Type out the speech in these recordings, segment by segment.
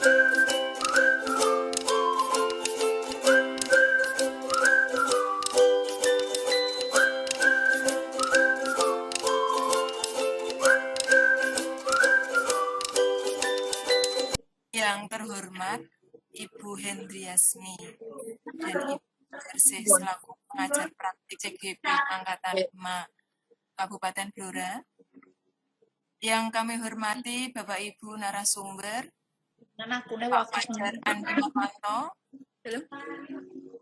Yang terhormat Ibu Hendriasmi dan Ibu Hersih selaku pengajar praktik CGP Angkatan 5 Kabupaten Blora. Yang kami hormati Bapak Ibu narasumber, Pak Fajar Andi Mahanto,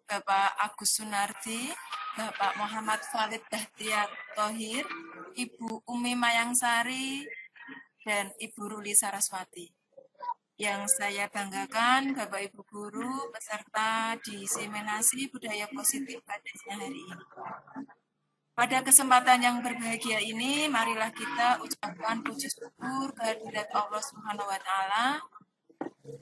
Bapak Agus Sunardi, Bapak Muhammad Khalid Bahtiar Thohir, Ibu Umi Mayangsari, dan Ibu Ruli Saraswati. Yang saya banggakan Bapak Ibu Guru peserta diseminasi budaya positif pada siang hari ini. Pada kesempatan yang berbahagia ini, marilah kita ucapkan puji syukur kehadirat Allah Subhanahu wa Ta'ala,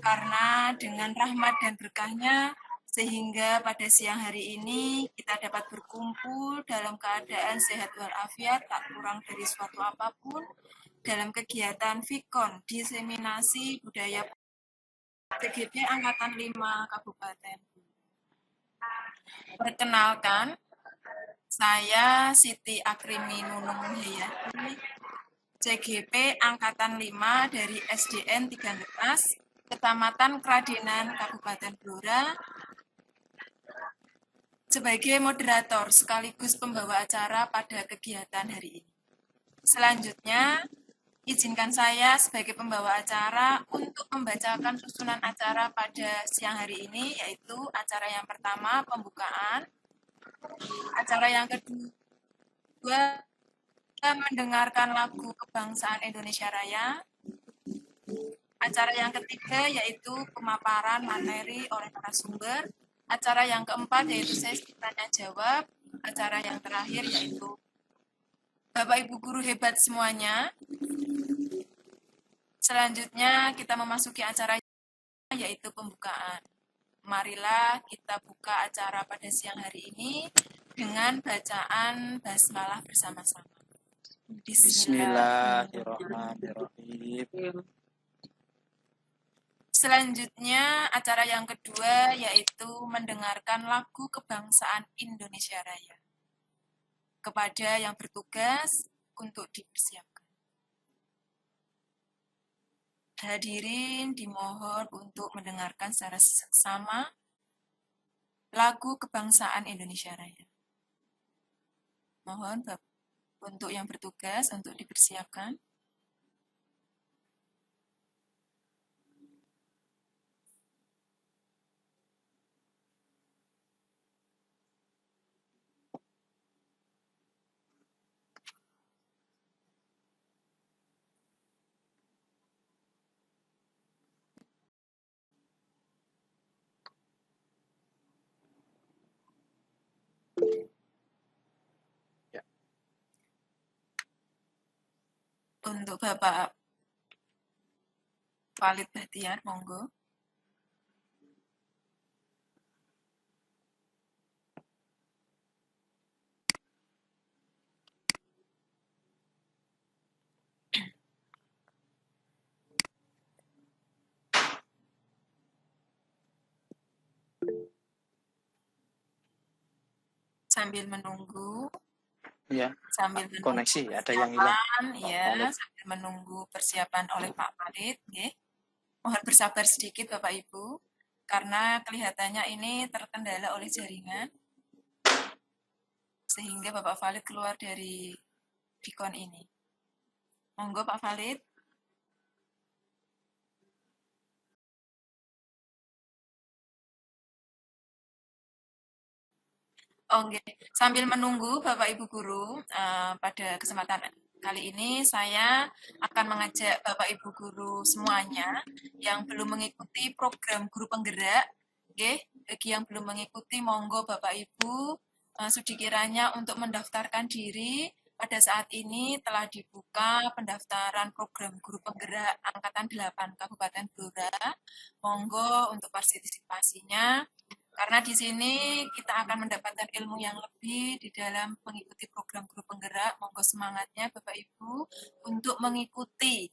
karena dengan rahmat dan berkahnya sehingga pada siang hari ini kita dapat berkumpul dalam keadaan sehat walafiat, tak kurang dari suatu apapun dalam kegiatan Fikon diseminasi budaya CGP Angkatan 5 Kabupaten. Perkenalkan, saya Siti Akrimi Nunung Mulyadi, CGP Angkatan 5 dari SDN 3 Netas, Kecamatan Kradenan, Kabupaten Blora, sebagai moderator sekaligus pembawa acara pada kegiatan hari ini. Selanjutnya, izinkan saya sebagai pembawa acara untuk membacakan susunan acara pada siang hari ini, yaitu acara yang pertama, pembukaan. Acara yang kedua, mendengarkan lagu Kebangsaan Indonesia Raya. Acara yang ketiga yaitu pemaparan materi oleh narasumber. Acara yang keempat yaitu sesi tanya jawab. Acara yang terakhir yaitu Bapak Ibu guru hebat semuanya. Selanjutnya kita memasuki acara yaitu pembukaan. Marilah kita buka acara pada siang hari ini dengan bacaan basmalah bersama-sama. Bismillahirrahmanirrahim. Selanjutnya, acara yang kedua yaitu mendengarkan lagu Kebangsaan Indonesia Raya. Kepada yang bertugas untuk dipersiapkan. Hadirin dimohon untuk mendengarkan secara seksama lagu Kebangsaan Indonesia Raya. Mohon untuk yang bertugas untuk dipersiapkan. Untuk Bapak Khalid Bahtiar, monggo. Sambil menunggu. Ya. Sambil menunggu koneksi ada yang hilang. Ya, sambil menunggu persiapan oleh Pak Khalid, ya. Mohon bersabar sedikit Bapak Ibu, karena kelihatannya ini terkendala oleh jaringan, sehingga Bapak Khalid keluar dari Fikon ini. Monggo Pak Khalid. Oke, sambil menunggu Bapak Ibu Guru, pada kesempatan kali ini saya akan mengajak Bapak Ibu Guru semuanya yang belum mengikuti program Guru Penggerak, bagi yang belum mengikuti, monggo Bapak Ibu sudi kiranya untuk mendaftarkan diri. Pada saat ini telah dibuka pendaftaran program Guru Penggerak Angkatan 8 Kabupaten Blora. Monggo untuk partisipasinya. Karena di sini kita akan mendapatkan ilmu yang lebih di dalam mengikuti program Guru Penggerak. Monggo semangatnya Bapak Ibu untuk mengikuti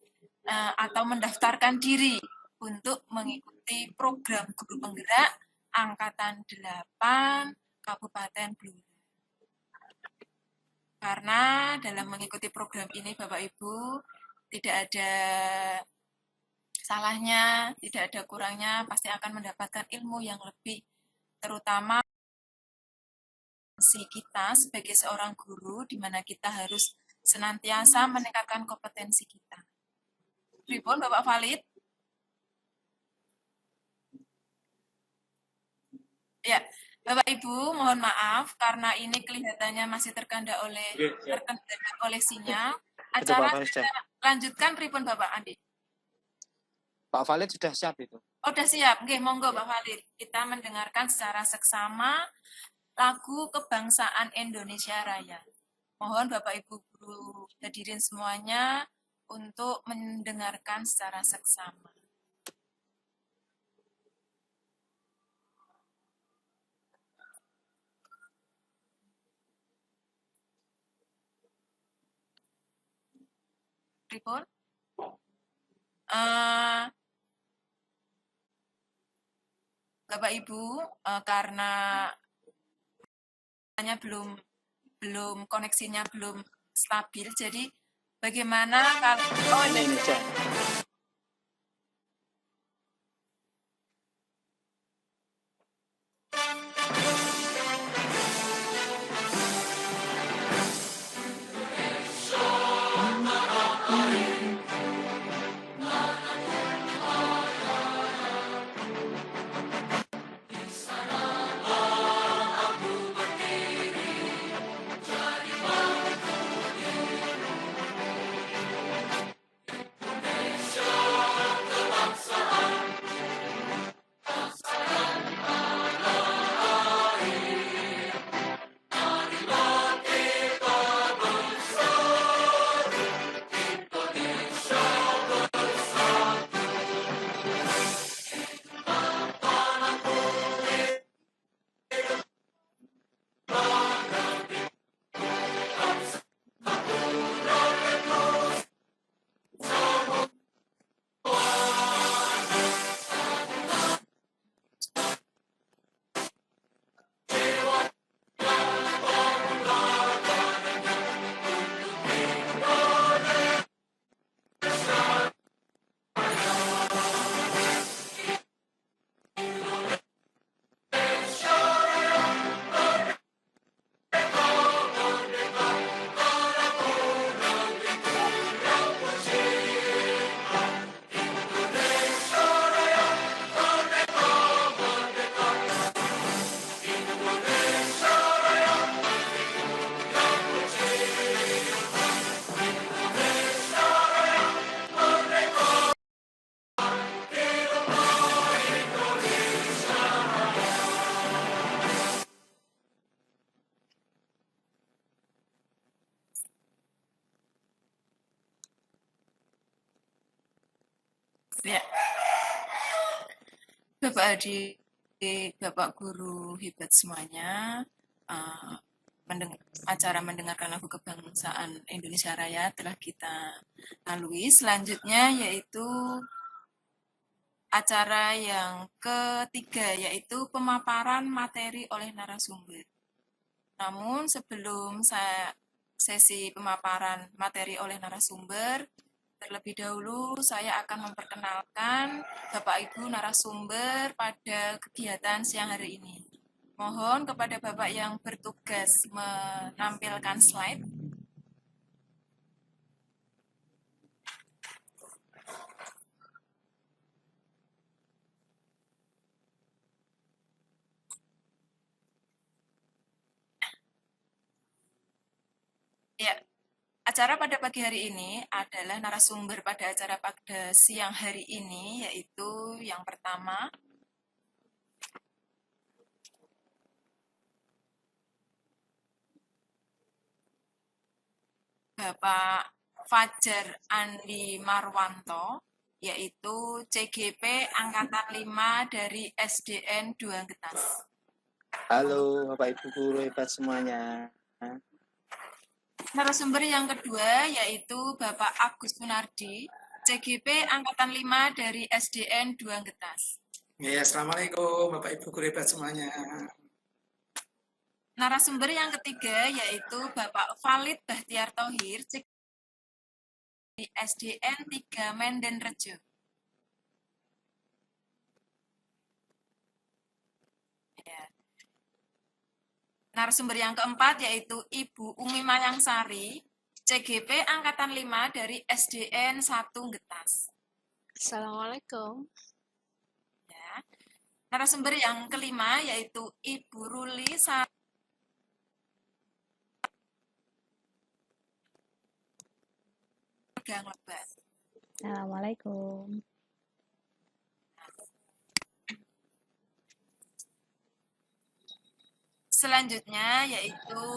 atau mendaftarkan diri untuk mengikuti program guru penggerak Angkatan 8 Kabupaten Blora. Karena dalam mengikuti program ini Bapak Ibu tidak ada salahnya, tidak ada kurangnya, pasti akan mendapatkan ilmu yang lebih, terutama kita sebagai seorang guru, di mana kita harus senantiasa meningkatkan kompetensi kita. Pripun Bapak Valid? Ya, Bapak Ibu, mohon maaf karena ini kelihatannya masih terkendala oleh sinyal. Acara kita lanjutkan pripun Bapak Andi? Pak Valid sudah siap itu. Oh, sudah siap. Oke, monggo Pak Valid. Kita mendengarkan secara seksama lagu Kebangsaan Indonesia Raya. Mohon Bapak Ibu guru hadirin semuanya untuk mendengarkan secara seksama. Pripun? Bapak Ibu, karena koneksinya belum stabil, jadi bagaimana kalau ini cek. Ya. Bapak Adik, Bapak Guru hebat semuanya, acara mendengarkan lagu Kebangsaan Indonesia Raya telah kita lalui. Selanjutnya yaitu acara yang ketiga, yaitu pemaparan materi oleh narasumber. Namun sebelum sesi pemaparan materi oleh narasumber, terlebih dahulu saya akan memperkenalkan Bapak Ibu narasumber pada kegiatan siang hari ini. Mohon kepada Bapak yang bertugas menampilkan slide. Ya, acara pada pagi hari ini adalah narasumber pada acara pada siang hari ini, yaitu yang pertama, Bapak Fajar Andi Marwanto, yaitu CGP Angkatan 5 dari SDN 2 Getas. Halo Bapak Ibu guru hebat semuanya. Narasumber yang kedua yaitu Bapak Agus Sunardi, CGP Angkatan 5 dari SDN 2 Getas. Ya, Assalamualaikum Bapak Ibu guru hebat semuanya. Narasumber yang ketiga yaitu Bapak Valid Bahtiar Thohir, di SDN 3 Menden Rejo. Ya. Narasumber yang keempat yaitu Ibu Umi Mayangsari, CGP Angkatan 5 dari SDN 1 Getas. Assalamualaikum. Ya. Narasumber yang kelima yaitu Ibu Ruli Gang Lebat. Assalamualaikum. Selanjutnya yaitu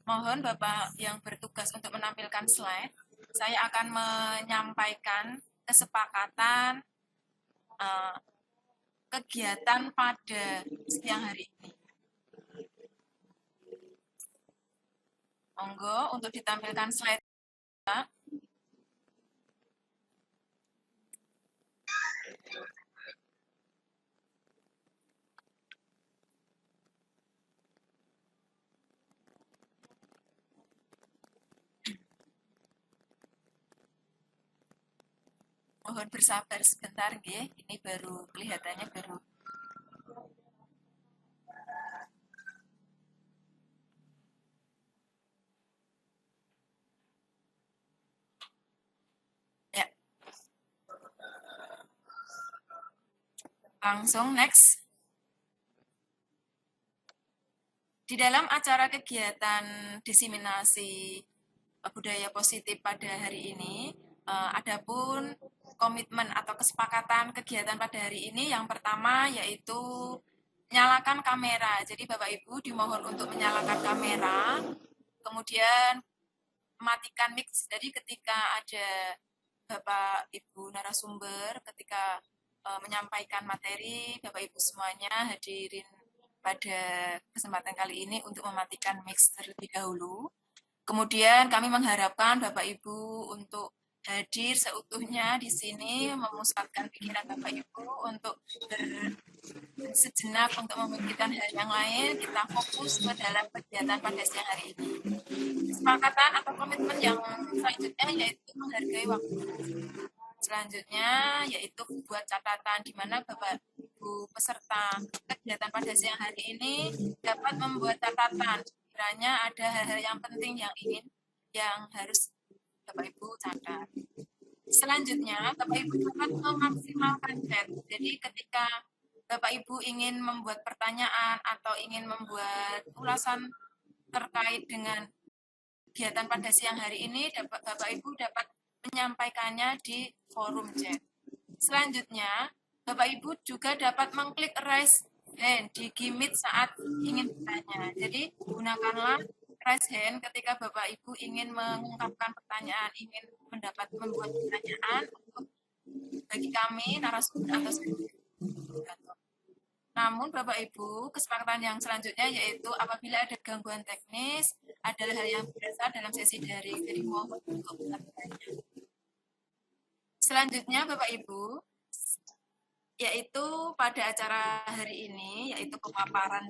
mohon Bapak yang bertugas untuk menampilkan slide. Saya akan menyampaikan kesepakatan kegiatan pada siang hari ini. Monggo untuk ditampilkan slide. Mohon bersabar sebentar, nggih. Ini baru kelihatannya baru. Ya. Langsung next. Di dalam acara kegiatan diseminasi budaya positif pada hari ini, adapun komitmen atau kesepakatan kegiatan pada hari ini yang pertama yaitu nyalakan kamera. Jadi Bapak Ibu dimohon untuk menyalakan kamera, kemudian matikan mic. Jadi ketika ada Bapak Ibu narasumber, ketika menyampaikan materi, Bapak Ibu semuanya hadirin pada kesempatan kali ini untuk mematikan mic terlebih dahulu. Kemudian kami mengharapkan Bapak Ibu untuk hadir seutuhnya di sini, memusatkan pikiran Bapak Ibu untuk sejenak untuk memikirkan hal yang lain, kita fokus ke dalam kegiatan pada siang hari ini. Kesepakatan atau komitmen yang selanjutnya yaitu menghargai waktu. Selanjutnya yaitu buat catatan di mana Bapak Ibu peserta kegiatan pada siang hari ini dapat membuat catatan sekiranya ada hal-hal yang penting yang harus Bapak Ibu catat. Selanjutnya Bapak Ibu dapat memaksimalkan chat. Jadi ketika Bapak Ibu ingin membuat pertanyaan atau ingin membuat ulasan terkait dengan kegiatan pada siang hari ini, Bapak Ibu dapat menyampaikannya di forum chat. Selanjutnya, Bapak Ibu juga dapat mengklik raise hand di Gmeet saat ingin bertanya. Jadi, gunakanlah raise hand ketika Bapak Ibu ingin mengungkapkan pertanyaan, ingin membuat pertanyaan untuk bagi kami narasumber atau namun Bapak Ibu, kesepakatan yang selanjutnya yaitu apabila ada gangguan teknis adalah hal yang biasa dalam sesi daring, jadi mohon untuk bertanya. Selanjutnya Bapak Ibu, yaitu pada acara hari ini, yaitu pemaparan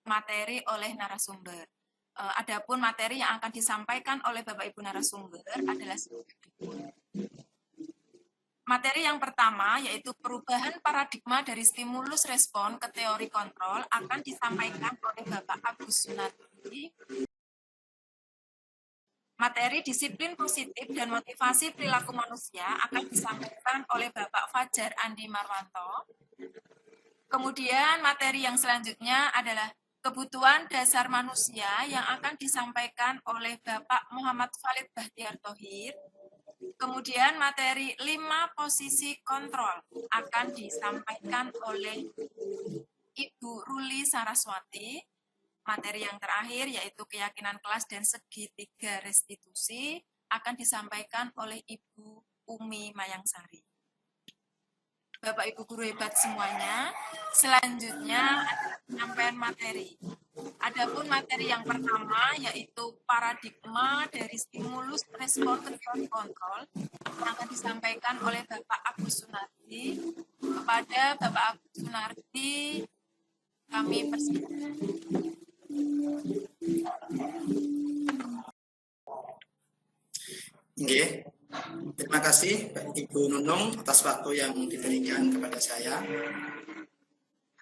materi oleh narasumber. Adapun materi yang akan disampaikan oleh Bapak Ibu narasumber adalah materi yang pertama, yaitu perubahan paradigma dari stimulus respon ke teori kontrol, akan disampaikan oleh Bapak Agus Sunardi. Materi disiplin positif dan motivasi perilaku manusia akan disampaikan oleh Bapak Fajar Andi Marwanto. Kemudian materi yang selanjutnya adalah kebutuhan dasar manusia yang akan disampaikan oleh Bapak Muhammad Valid Bahtiar Thohir. Kemudian materi 5 posisi kontrol akan disampaikan oleh Ibu Ruli Saraswati. Materi yang terakhir yaitu keyakinan kelas dan segitiga restitusi akan disampaikan oleh Ibu Umi Mayangsari. Bapak Ibu guru hebat semuanya. Selanjutnya adalah penyampaian materi. Adapun materi yang pertama yaitu paradigma dari stimulus respon ke teori kontrol yang akan disampaikan oleh Bapak Agus Sunardi. Kepada Bapak Agus Sunardi kami persilakan. Oke, terima kasih Ibu Nunung atas waktu yang diberikan kepada saya.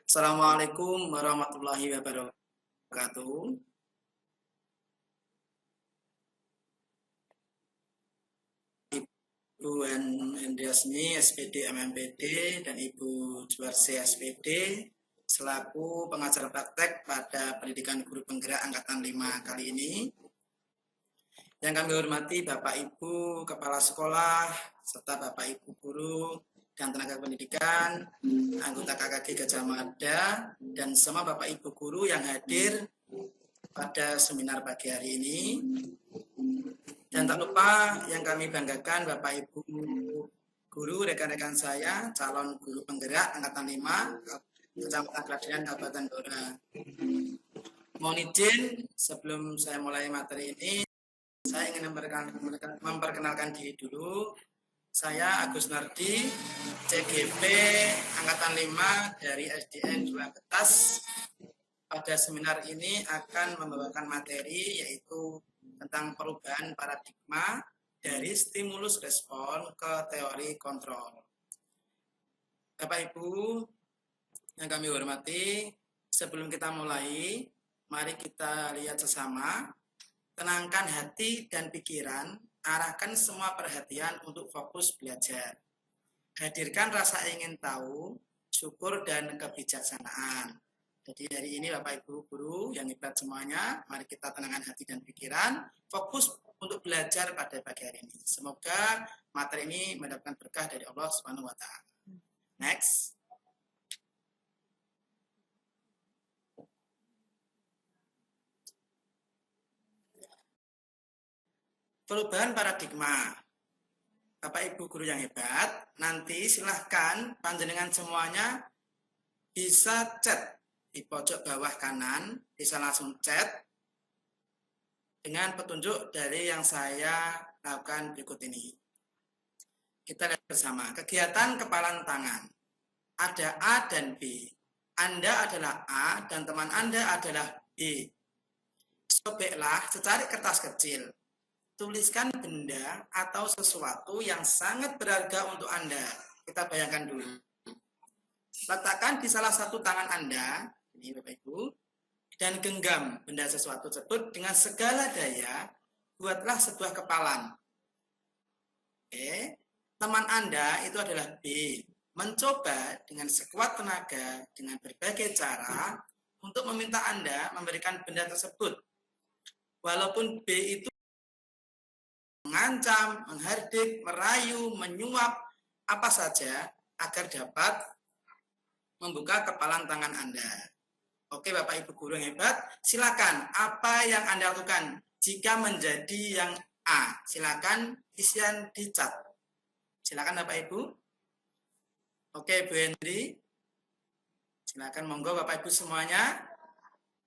Assalamualaikum warahmatullahi wabarakatuh. Ibu Hendriasni SPD MMPD dan Ibu Juwarsi SPD selaku pengajar praktek pada pendidikan guru penggerak angkatan 5 kali ini. Yang kami hormati Bapak Ibu Kepala Sekolah, serta Bapak Ibu Guru dan tenaga pendidikan, anggota KKG Gajah Mada, dan semua Bapak Ibu Guru yang hadir pada seminar pagi hari ini. Dan tak lupa yang kami banggakan Bapak Ibu Guru, rekan-rekan saya, calon guru penggerak Angkatan 5, Kecamatan Kladenan, Kabupaten Blora. Mohon izin sebelum saya mulai materi ini, saya ingin memperkenalkan diri dulu. Saya Agus Nardi, CGP Angkatan 5 dari SDN 2 Betas. Pada seminar ini akan membawakan materi yaitu tentang perubahan paradigma dari stimulus respon ke teori kontrol. Bapak Ibu yang kami hormati, sebelum kita mulai, mari kita lihat sesama. Tenangkan hati dan pikiran, arahkan semua perhatian untuk fokus belajar. Hadirkan rasa ingin tahu, syukur, dan kebijaksanaan. Jadi hari ini Bapak Ibu Guru yang hebat semuanya, mari kita tenangkan hati dan pikiran, fokus untuk belajar pada pagi hari ini. Semoga materi ini mendapatkan berkah dari Allah Subhanahu wa Ta'ala. Next. Perubahan paradigma. Bapak Ibu Guru yang hebat, nanti silahkan panjenengan semuanya bisa chat di pojok bawah kanan, bisa langsung chat dengan petunjuk dari yang saya lakukan berikut ini. Kita lihat bersama. Kegiatan kepalan tangan. Ada A dan B. Anda adalah A dan teman Anda adalah B. Sobeklah secari kertas kecil. Tuliskan benda atau sesuatu yang sangat berharga untuk Anda. Kita bayangkan dulu. Letakkan di salah satu tangan Anda, ini Bapak Ibu, dan genggam benda sesuatu tersebut dengan segala daya, buatlah sebuah kepalan. Oke. Teman Anda itu adalah B. Mencoba dengan sekuat tenaga, dengan berbagai cara, untuk meminta Anda memberikan benda tersebut. Walaupun B itu mengancam, menghardik, merayu, menyuap, apa saja agar dapat membuka kepalan tangan Anda. Oke Bapak Ibu Guru yang hebat, silakan apa yang Anda lakukan jika menjadi yang A. Silakan isian di chat. Silakan Bapak Ibu. Oke Bu Hendri. Silakan monggo Bapak Ibu semuanya.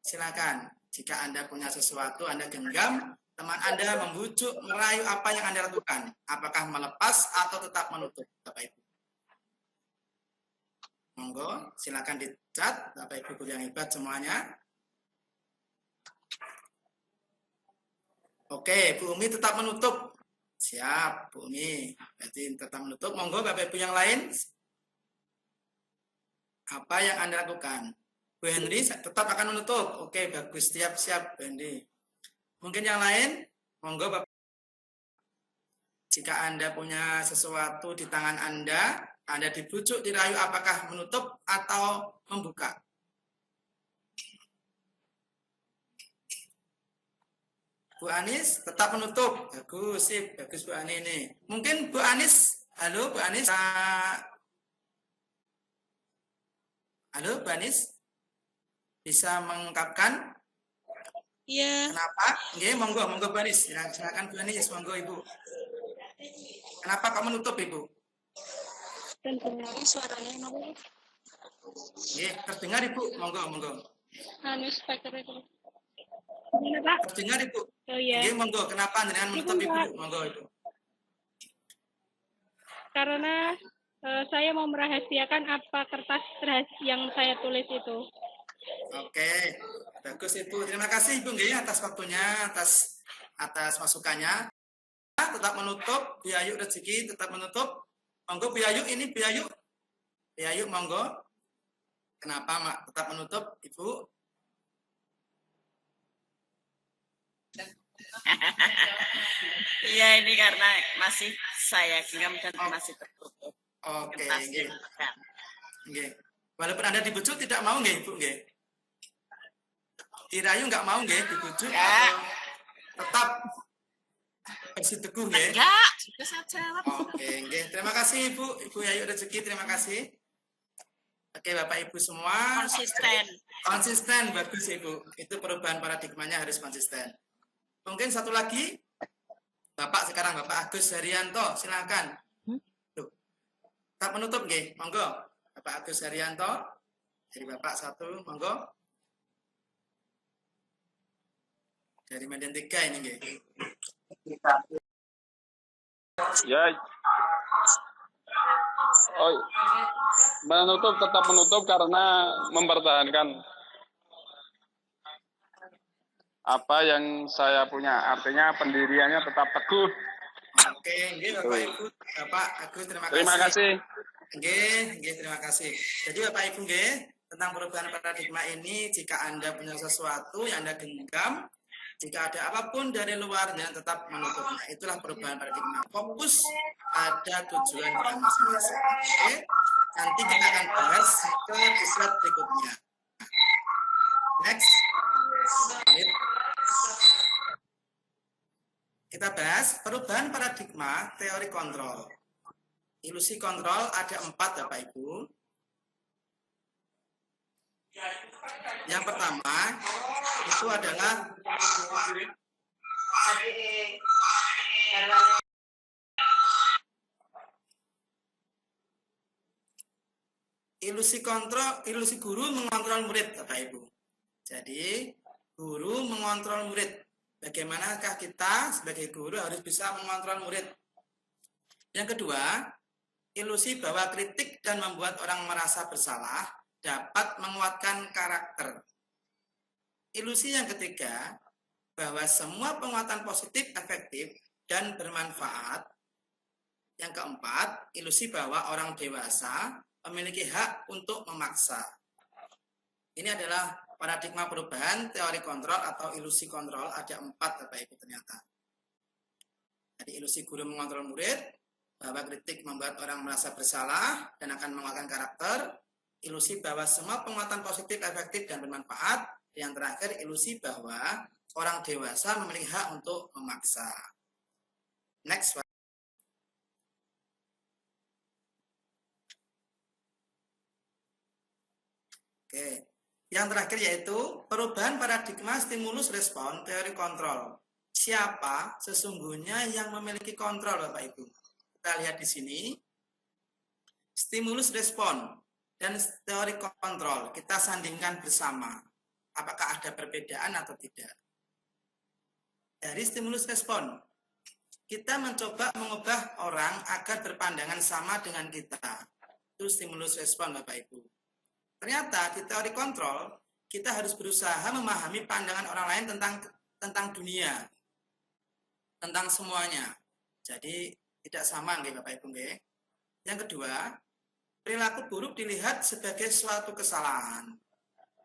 Silakan. Jika Anda punya sesuatu Anda genggam, teman Anda membujuk, merayu, apa yang Anda lakukan? Apakah melepas atau tetap menutup, Bapak Ibu? Monggo, silakan dicat, Bapak Ibu Guru yang hebat semuanya. Oke, Bu Umi tetap menutup. Siap, Bu Umi. Berarti tetap menutup. Monggo, Bapak Ibu yang lain. Apa yang Anda lakukan? Bu Henry tetap akan menutup. Oke, bagus. Siap, Bu Henry. Mungkin yang lain, monggo Bapak. Jika Anda punya sesuatu di tangan Anda dibujuk, dirayu, apakah menutup atau membuka? Bu Anis tetap menutup. Bagus, sip. Bagus Bu Anis ini. Mungkin Bu Anis, halo Bu Anis. Halo Bu Anis. Bisa mengungkapkan? Iya. Kenapa? Nggih, monggo Bu Anis. Silakan Bu Anis, monggo Ibu. Kenapa kok menutup Ibu? Terdengar suaranya nopo? Nggih, terdengar Ibu, monggo. Anu speaker itu. Gimana, Pak? Terdengar Ibu. Oh iya. Nggih, monggo. Kenapa jenengan menutup Ibu? Monggo Ibu. Karena saya mau merahasiakan apa kertas yang saya tulis itu. Oke, bagus Ibu. Terima kasih Ibu nggih atas waktunya, atas masukannya. Tetap menutup, Bu Ayu rezeki tetap menutup. Monggo Bu Ayu, ini Bu Ayu. Bu Ayu monggo. Kenapa Mak tetap menutup Ibu? Iya, ini karena masih saya genggam dan masih tertutup. Oke, Kertasnya. nggih. Walaupun Anda dibujuk tidak mau nggih, Ibu nggih. Dirayu nggak mau nggih dibujuk atau tetap bersiteguh nggih? Enggak, juga saya jawab. Oke, nggih. Terima kasih Ibu Ayu rezeki, terima kasih. Oke, Bapak Ibu semua. Konsisten bagus Ibu. Itu perubahan paradigmanya harus konsisten. Mungkin satu lagi. Bapak sekarang Bapak Agus Haryanto, silakan. Tak menutup nggih, monggo. Bapak Agus Haryanto. Dari Bapak satu, monggo. Dari Medan 3 ini nggih. Ya. Oh, menutup tetap menutup karena mempertahankan apa yang saya punya, artinya pendiriannya tetap teguh. Oke, nggih Bapak Ibu, Bapak Agus terima kasih. Terima kasih. Nggih, terima kasih. Jadi Bapak Ibu nggih, tentang perubahan paradigma ini jika Anda punya sesuatu yang Anda genggam, jika ada apapun dari luar dan tetap menutupnya, itulah perubahan paradigma. Fokus pada tujuan kita masing-masing. Oke, nanti kita akan bahas ke slide berikutnya. Next. Kita bahas perubahan paradigma teori kontrol. Ilusi kontrol ada 4 Bapak Ibu. Yang pertama itu adalah ilusi guru mengontrol murid Bapak Ibu. Jadi guru mengontrol murid. Bagaimanakah kita sebagai guru harus bisa mengontrol murid? Yang kedua, ilusi bahwa kritik dan membuat orang merasa bersalah dapat menguatkan karakter. Ilusi yang ketiga, bahwa semua penguatan positif efektif dan bermanfaat. Yang keempat, ilusi bahwa orang dewasa memiliki hak untuk memaksa. Ini adalah paradigma perubahan teori kontrol atau ilusi kontrol, ada 4 Bapak Ibu ternyata. Jadi ilusi guru mengontrol murid, bahwa kritik membuat orang merasa bersalah dan akan menguatkan karakter. Ilusi bahwa semua penguatan positif efektif dan bermanfaat. Yang terakhir ilusi bahwa orang dewasa memiliki hak untuk memaksa. Next. Oke. Yang terakhir yaitu perubahan paradigma stimulus respon teori kontrol. Siapa sesungguhnya yang memiliki kontrol Bapak Ibu? Kita lihat di sini. Stimulus respon dan teori kontrol kita sandingkan bersama. Apakah ada perbedaan atau tidak? Dari stimulus respon, kita mencoba mengubah orang agar berpandangan sama dengan kita. Itu stimulus respon Bapak Ibu. Ternyata di teori kontrol, kita harus berusaha memahami pandangan orang lain tentang dunia, tentang semuanya. Jadi tidak sama nggih Bapak Ibu nggih. Yang kedua, perilaku buruk dilihat sebagai suatu kesalahan.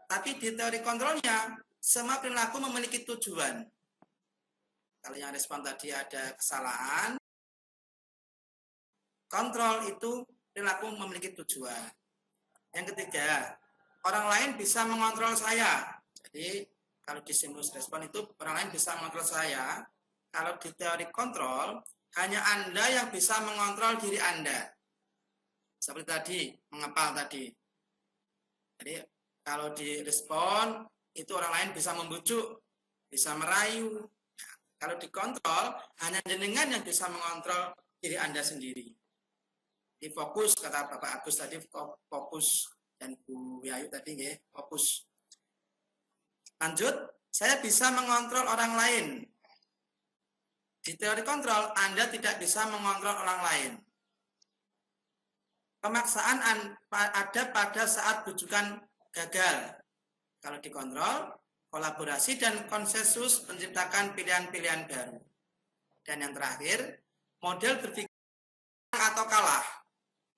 Tapi di teori kontrolnya, semua perilaku memiliki tujuan. Kalau yang respon tadi ada kesalahan, kontrol itu perilaku memiliki tujuan. Yang ketiga, orang lain bisa mengontrol saya. Jadi, kalau di stimulus respon itu orang lain bisa mengontrol saya. Kalau di teori kontrol, hanya Anda yang bisa mengontrol diri Anda. Seperti tadi, mengepal tadi. Jadi, kalau di respon, itu orang lain bisa membujuk, bisa merayu. Nah, kalau dikontrol, hanya jenengan yang bisa mengontrol diri Anda sendiri. Di fokus kata Bapak Agus tadi, fokus, dan Bu Yayu tadi ya, fokus. Lanjut, saya bisa mengontrol orang lain. Di teori kontrol, Anda tidak bisa mengontrol orang lain. Pemaksaan ada pada saat bujukan gagal. Kalau dikontrol, kolaborasi dan konsensus menciptakan pilihan-pilihan baru. Dan yang terakhir, model berpikir atau kalah.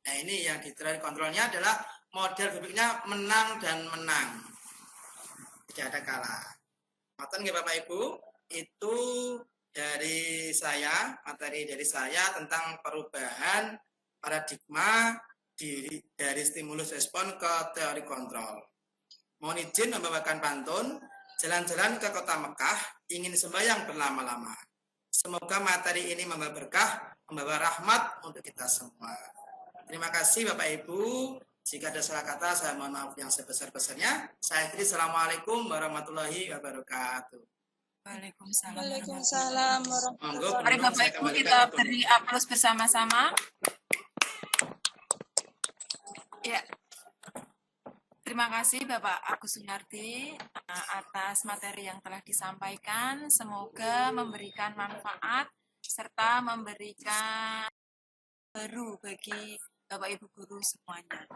Nah, ini yang di teori kontrolnya adalah model berpikirnya menang dan menang. Tidak ada kalah. Maten nggih Bapak Ibu, itu dari saya, materi dari saya tentang perubahan paradigma dari stimulus respon ke teori kontrol. Mohon izin membawakan pantun, jalan-jalan ke kota Mekah, ingin sembahyang berlama-lama. Semoga materi ini membawa berkah, membawa rahmat untuk kita semua. Terima kasih Bapak Ibu. Jika ada salah kata, saya mohon maaf yang sebesar-besarnya. Saya akhiri. Assalamualaikum warahmatullahi wabarakatuh. Waalaikumsalam. Waalaikumsalam Monggo, Mari Bunung, Bapak saya Ibu kembalikan kita ke Bunung. beri aplaus bersama-sama. Ya. Terima kasih Bapak Agus Sunardi atas materi yang telah disampaikan. Semoga memberikan manfaat serta memberikan baru bagi Bapak Ibu guru semuanya.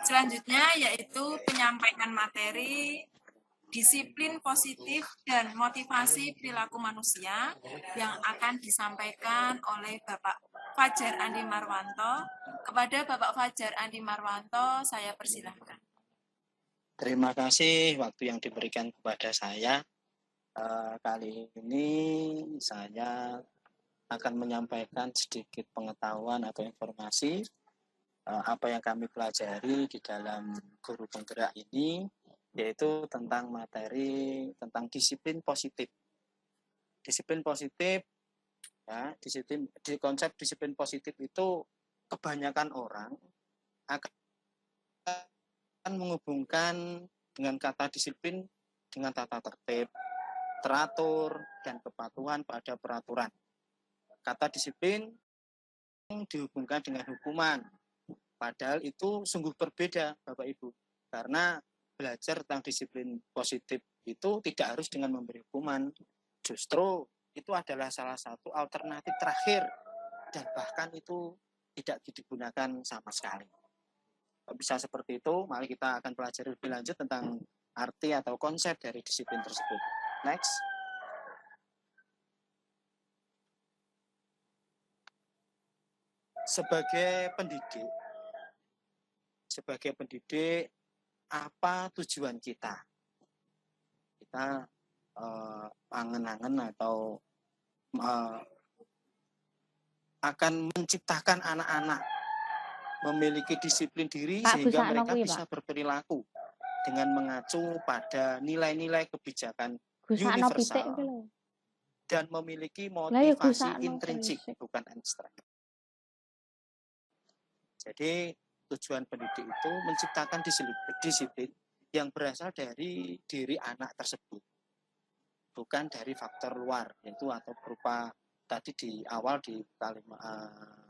Selanjutnya yaitu penyampaian materi disiplin positif dan motivasi perilaku manusia yang akan disampaikan oleh Bapak Fajar Andi Marwanto. Kepada Bapak Fajar Andi Marwanto, saya persilahkan. Terima kasih waktu yang diberikan kepada saya. Kali ini saya akan menyampaikan sedikit pengetahuan atau informasi apa yang kami pelajari di dalam guru penggerak ini, yaitu tentang materi tentang disiplin positif. Disiplin positif, ya, di konsep disiplin positif itu kebanyakan orang akan menghubungkan dengan kata disiplin dengan tata tertib, teratur, dan kepatuhan pada peraturan. Kata disiplin dihubungkan dengan hukuman, padahal itu sungguh berbeda Bapak Ibu, karena belajar tentang disiplin positif itu tidak harus dengan memberi hukuman, justru itu adalah salah satu alternatif terakhir dan bahkan itu tidak digunakan sama sekali. Bisa seperti itu, mari kita akan pelajari lebih lanjut tentang arti atau konsep dari disiplin tersebut. Next. Sebagai pendidik, apa tujuan kita? Kita angen-angen atau akan menciptakan anak-anak memiliki disiplin diri sehingga mereka bisa berperilaku dengan mengacu pada nilai-nilai kebijakan universal dan memiliki motivasi intrinsik, bukan ekstrak. Jadi tujuan pendidik itu menciptakan disiplin yang berasal dari diri anak tersebut, bukan dari faktor luar, yaitu atau berupa tadi di awal di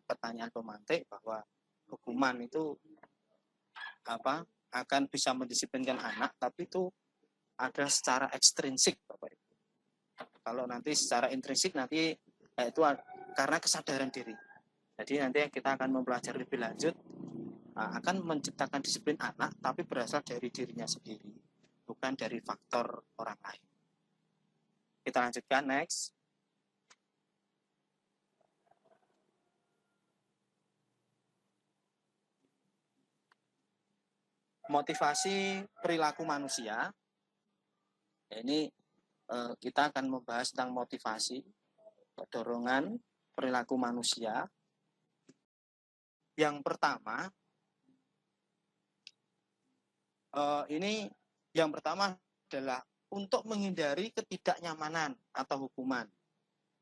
pertanyaan pemantik bahwa hukuman itu akan bisa mendisiplinkan anak, tapi itu ada secara ekstrinsik Bapak Ibu. Kalau nanti secara intrinsik nanti itu karena kesadaran diri. Jadi nanti kita akan mempelajari lebih lanjut akan menciptakan disiplin anak, tapi berasal dari dirinya sendiri, bukan dari faktor orang lain. Kita lanjutkan, next. Motivasi perilaku manusia. Ini kita akan membahas tentang motivasi, dorongan perilaku manusia. Yang pertama, yang pertama adalah untuk menghindari ketidaknyamanan atau hukuman.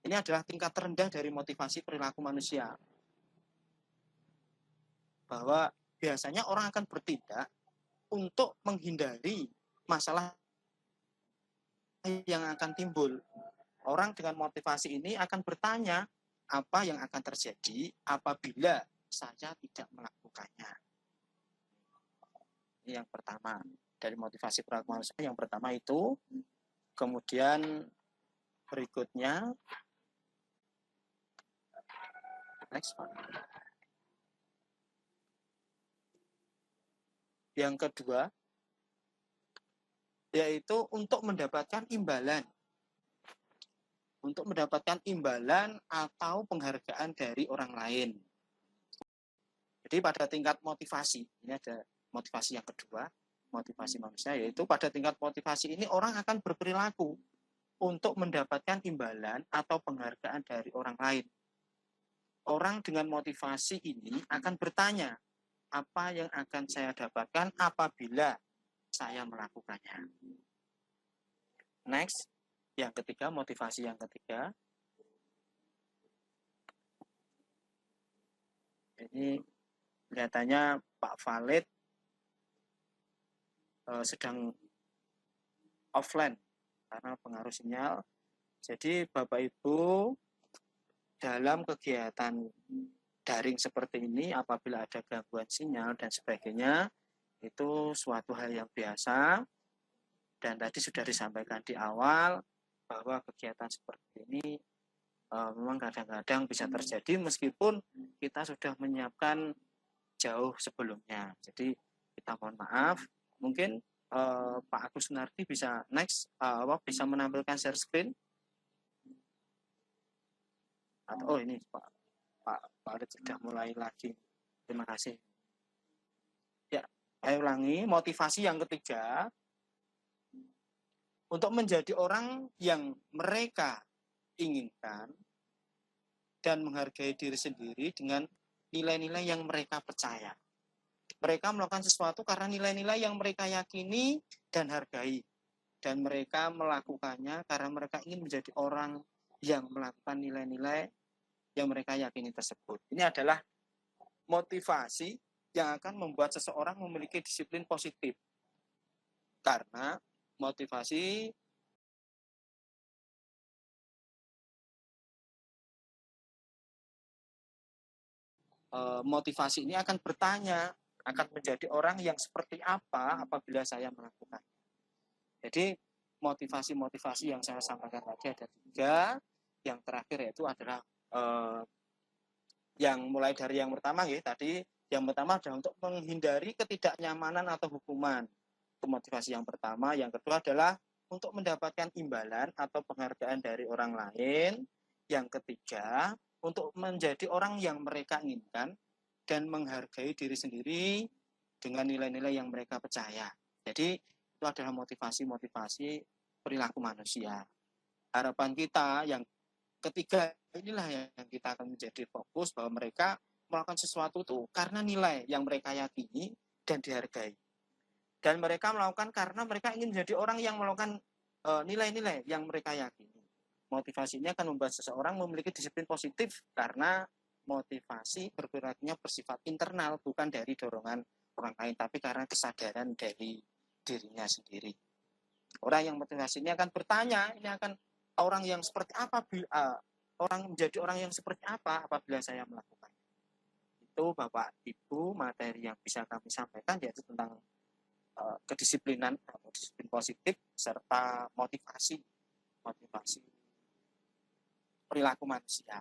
Ini adalah tingkat terendah dari motivasi perilaku manusia. Bahwa biasanya orang akan bertindak untuk menghindari masalah yang akan timbul. Orang dengan motivasi ini akan bertanya apa yang akan terjadi apabila saya tidak melakukannya. Ini yang pertama. Dari motivasi perilaku manusia yang pertama itu. Kemudian berikutnya, next one. Yang kedua, yaitu untuk mendapatkan imbalan. Untuk mendapatkan imbalan atau penghargaan dari orang lain. Jadi pada tingkat motivasi, ini ada motivasi yang kedua, motivasi manusia, yaitu pada tingkat motivasi ini orang akan berperilaku untuk mendapatkan imbalan atau penghargaan dari orang lain. Orang dengan motivasi ini akan bertanya, apa yang akan saya dapatkan apabila saya melakukannya. Next, yang ketiga, motivasi yang ketiga. Ini kelihatannya Pak Valid sedang offline karena pengaruh sinyal. Jadi Bapak Ibu dalam kegiatan daring seperti ini apabila ada gangguan sinyal dan sebagainya itu suatu hal yang biasa, dan tadi sudah disampaikan di awal bahwa kegiatan seperti ini memang kadang-kadang bisa terjadi meskipun kita sudah menyiapkan jauh sebelumnya. Jadi kita mohon maaf. Mungkin Pak Agus Sunardi bisa next bisa menampilkan share screen. Atau ini Pak Arit sudah mulai lagi. Terima kasih. Ya, saya ulangi, motivasi yang ketiga untuk menjadi orang yang mereka inginkan dan menghargai diri sendiri dengan nilai-nilai yang mereka percaya. Mereka melakukan sesuatu karena nilai-nilai yang mereka yakini dan hargai. Dan mereka melakukannya karena mereka ingin menjadi orang yang melakukan nilai-nilai yang mereka yakini tersebut. Ini adalah motivasi yang akan membuat seseorang memiliki disiplin positif. Karena motivasi ini akan bertanya, akan menjadi orang yang seperti apa apabila saya melakukan. Jadi motivasi-motivasi yang saya sampaikan tadi ada 3. Yang terakhir yaitu adalah yang mulai dari yang pertama ya tadi. Yang pertama adalah untuk menghindari ketidaknyamanan atau hukuman. Itu motivasi yang pertama. Yang kedua adalah untuk mendapatkan imbalan atau penghargaan dari orang lain. Yang ketiga, untuk menjadi orang yang mereka inginkan dan menghargai diri sendiri dengan nilai-nilai yang mereka percaya. Jadi itu adalah motivasi-motivasi perilaku manusia. Harapan kita yang ketiga inilah yang kita akan menjadi fokus bahwa mereka melakukan sesuatu itu karena nilai yang mereka yakini dan dihargai. Dan mereka melakukan karena mereka ingin menjadi orang yang melakukan nilai-nilai yang mereka yakini. Motivasinya akan membuat seseorang memiliki disiplin positif karena motivasi berperilakunya bersifat internal, bukan dari dorongan orang lain, tapi karena kesadaran dari dirinya sendiri. Orang yang motivasinya akan bertanya, ini akan orang yang seperti apa, orang menjadi orang yang seperti apa apabila saya melakukan. Itu Bapak Ibu materi yang bisa kami sampaikan yaitu tentang kedisiplinan atau disiplin positif serta motivasi perilaku manusia.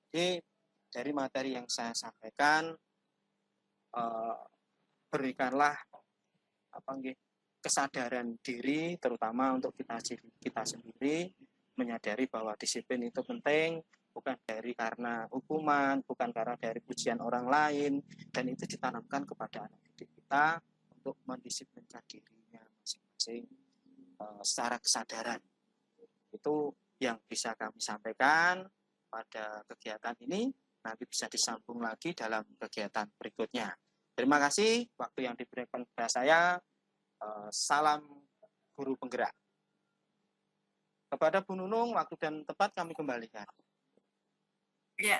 Jadi dari materi yang saya sampaikan berikanlah kesadaran diri terutama untuk kita sendiri, menyadari bahwa disiplin itu penting, bukan karena hukuman, bukan karena dari pujian orang lain, dan itu ditanamkan kepada anak didik kita untuk mendisiplinkan dirinya masing-masing secara kesadaran. Itu yang bisa kami sampaikan pada kegiatan ini. Nanti bisa disambung lagi dalam kegiatan berikutnya. Terima kasih waktu yang diberikan kepada saya. Salam guru penggerak. Kepada Bu Nunung, waktu dan tempat kami kembalikan. Ya,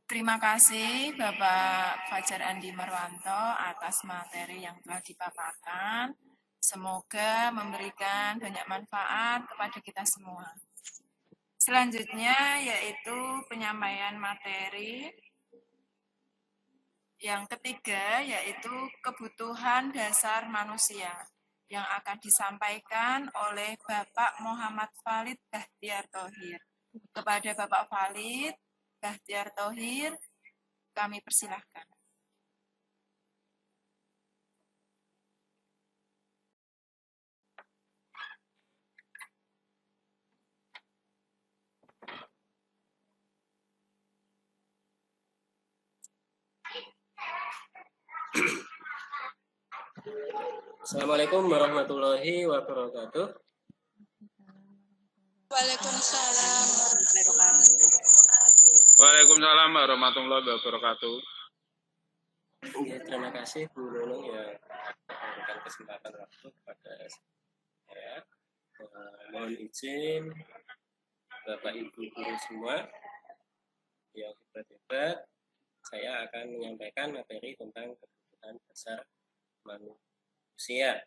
terima kasih Bapak Fajar Andi Marwanto atas materi yang telah dipaparkan. Semoga memberikan banyak manfaat kepada kita semua. Selanjutnya yaitu penyampaian materi Yang ketiga yaitu kebutuhan dasar manusia yang akan disampaikan oleh Bapak Muhammad Khalid Bahtiar Thohir. Kepada Bapak Khalid Bahtiar Thohir, kami persilahkan. Assalamualaikum warahmatullahi wabarakatuh. Waalaikumsalam. Waalaikumsalam warahmatullahi wabarakatuh. Ya, terima kasih Bu Nunung yang memberikan kesempatan waktu kepada saya. Mohon izin Bapak Ibu guru semua yang hebat-hebat, saya akan menyampaikan materi tentang kebutuhan dasar manusia.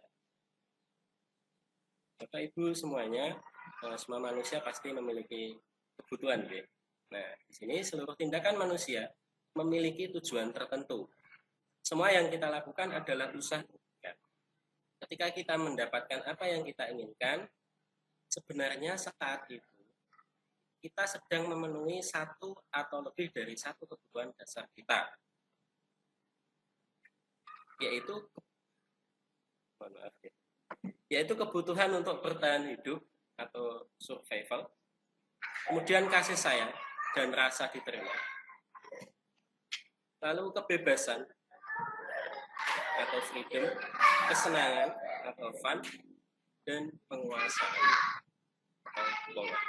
Bapak Ibu semuanya, semua manusia pasti memiliki kebutuhan, ya. Nah, di sini seluruh tindakan manusia memiliki tujuan tertentu. Semua yang kita lakukan adalah usaha. Ketika kita mendapatkan apa yang kita inginkan, sebenarnya saat itu kita sedang memenuhi satu atau lebih dari satu kebutuhan dasar kita, yaitu kebutuhan untuk bertahan hidup atau survival, kemudian kasih sayang dan rasa diterima, lalu kebebasan atau freedom, kesenangan atau fun, dan penguasaan atau power.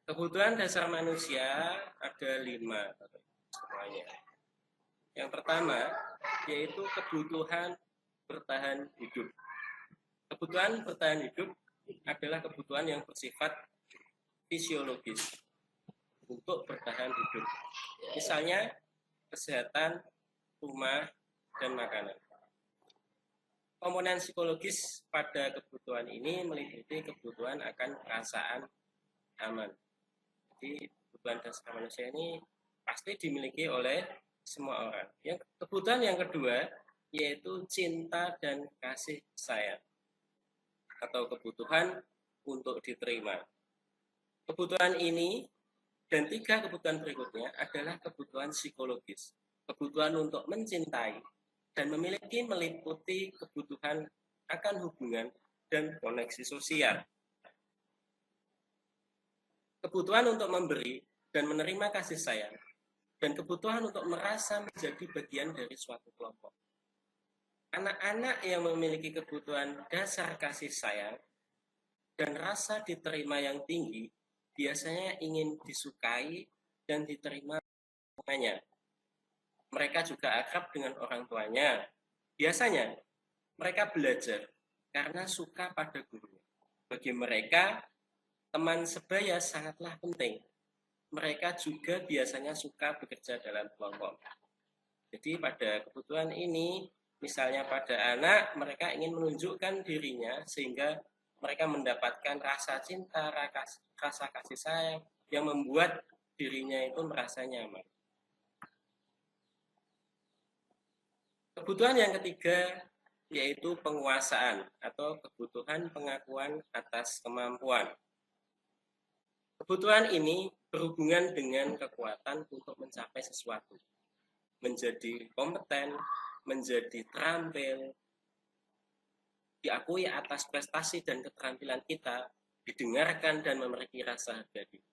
Kebutuhan dasar manusia ada 5 semuanya. Yang pertama yaitu kebutuhan bertahan hidup. Kebutuhan bertahan hidup adalah kebutuhan yang bersifat fisiologis untuk bertahan hidup. Misalnya kesehatan, rumah, dan makanan. Komponen psikologis pada kebutuhan ini meliputi kebutuhan akan perasaan aman. Jadi kebutuhan dasar manusia ini pasti dimiliki oleh semua orang. Yang kebutuhan yang kedua yaitu cinta dan kasih sayang atau kebutuhan untuk diterima. Kebutuhan ini dan 3 kebutuhan berikutnya adalah kebutuhan psikologis. Kebutuhan untuk mencintai dan meliputi kebutuhan akan hubungan dan koneksi sosial. Kebutuhan untuk memberi dan menerima kasih sayang, dan kebutuhan untuk merasa menjadi bagian dari suatu kelompok. Anak-anak yang memiliki kebutuhan dasar kasih sayang dan rasa diterima yang tinggi biasanya ingin disukai dan diterima semuanya. Mereka juga akrab dengan orang tuanya. Biasanya mereka belajar karena suka pada guru. Bagi mereka, teman sebaya sangatlah penting. Mereka juga biasanya suka bekerja dalam kelompok. Jadi pada kebutuhan ini, misalnya pada anak, mereka ingin menunjukkan dirinya sehingga mereka mendapatkan rasa cinta, rasa kasih sayang yang membuat dirinya itu merasa nyaman. Kebutuhan yang ketiga yaitu penguasaan atau kebutuhan pengakuan atas kemampuan. Kebutuhan ini berhubungan dengan kekuatan untuk mencapai sesuatu, menjadi kompeten, menjadi terampil, diakui atas prestasi dan keterampilan kita, didengarkan dan memiliki rasa harga diri.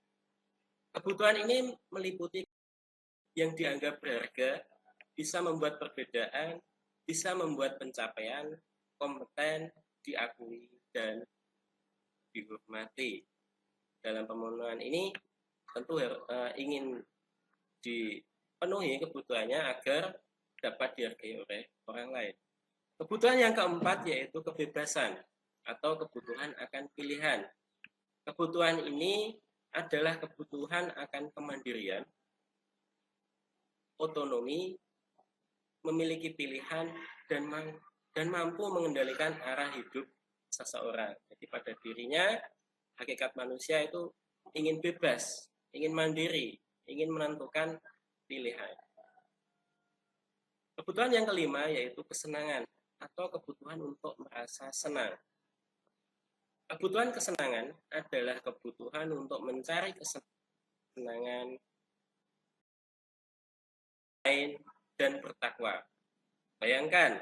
Kebutuhan ini meliputi yang dianggap berharga, bisa membuat perbedaan, bisa membuat pencapaian, kompeten, diakui, dan dihormati. Dalam pemenuhan ini tentu ingin dipenuhi kebutuhannya agar dapat dihargai oleh orang lain. Kebutuhan yang keempat yaitu kebebasan atau kebutuhan akan pilihan. Kebutuhan ini adalah kebutuhan akan kemandirian, otonomi, memiliki pilihan, dan mampu mengendalikan arah hidup seseorang. Jadi pada dirinya, hakikat manusia itu ingin bebas, ingin mandiri, ingin menentukan pilihan. Kebutuhan yang kelima yaitu kesenangan atau kebutuhan untuk merasa senang. Kebutuhan kesenangan adalah kebutuhan untuk mencari kesenangan lain dan bertakwa. Bayangkan,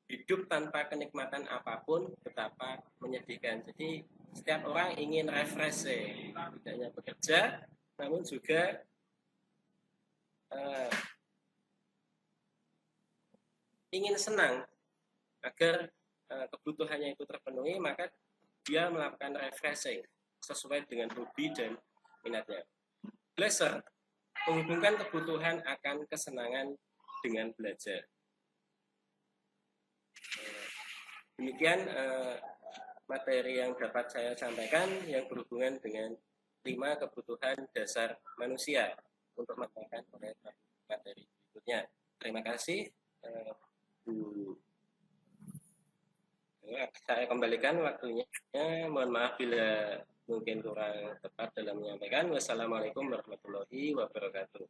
hidup tanpa kenikmatan apapun betapa menyedihkan. Jadi setiap orang ingin refreshing, tidak hanya bekerja, namun juga ingin senang agar kebutuhannya itu terpenuhi, maka dia melakukan refreshing sesuai dengan hobi dan minatnya. Pleasure menghubungkan kebutuhan akan kesenangan dengan belajar. Demikian materi yang dapat saya sampaikan yang berhubungan dengan 5 kebutuhan dasar manusia untuk mengerjakan materi berikutnya. Terima kasih, Bu. Saya kembalikan waktunya. Mohon maaf bila mungkin kurang tepat dalam menyampaikan. Wassalamualaikum warahmatullahi wabarakatuh.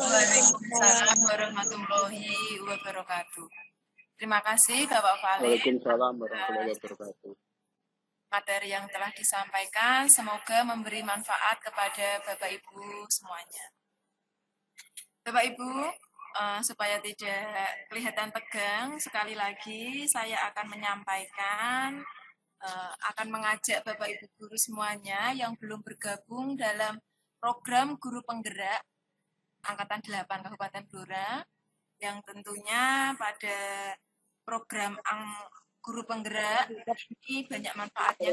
Waalaikumsalam warahmatullahi wabarakatuh. Terima kasih Bapak Valid. Waalaikumsalam warahmatullahi wabarakatuh. Materi yang telah disampaikan semoga memberi manfaat kepada Bapak Ibu semuanya. Bapak Ibu, supaya tidak kelihatan tegang, sekali lagi saya akan menyampaikan, akan mengajak Bapak Ibu guru semuanya yang belum bergabung dalam program guru penggerak Angkatan 8 Kabupaten Blora, yang tentunya pada program guru penggerak ini banyak manfaatnya,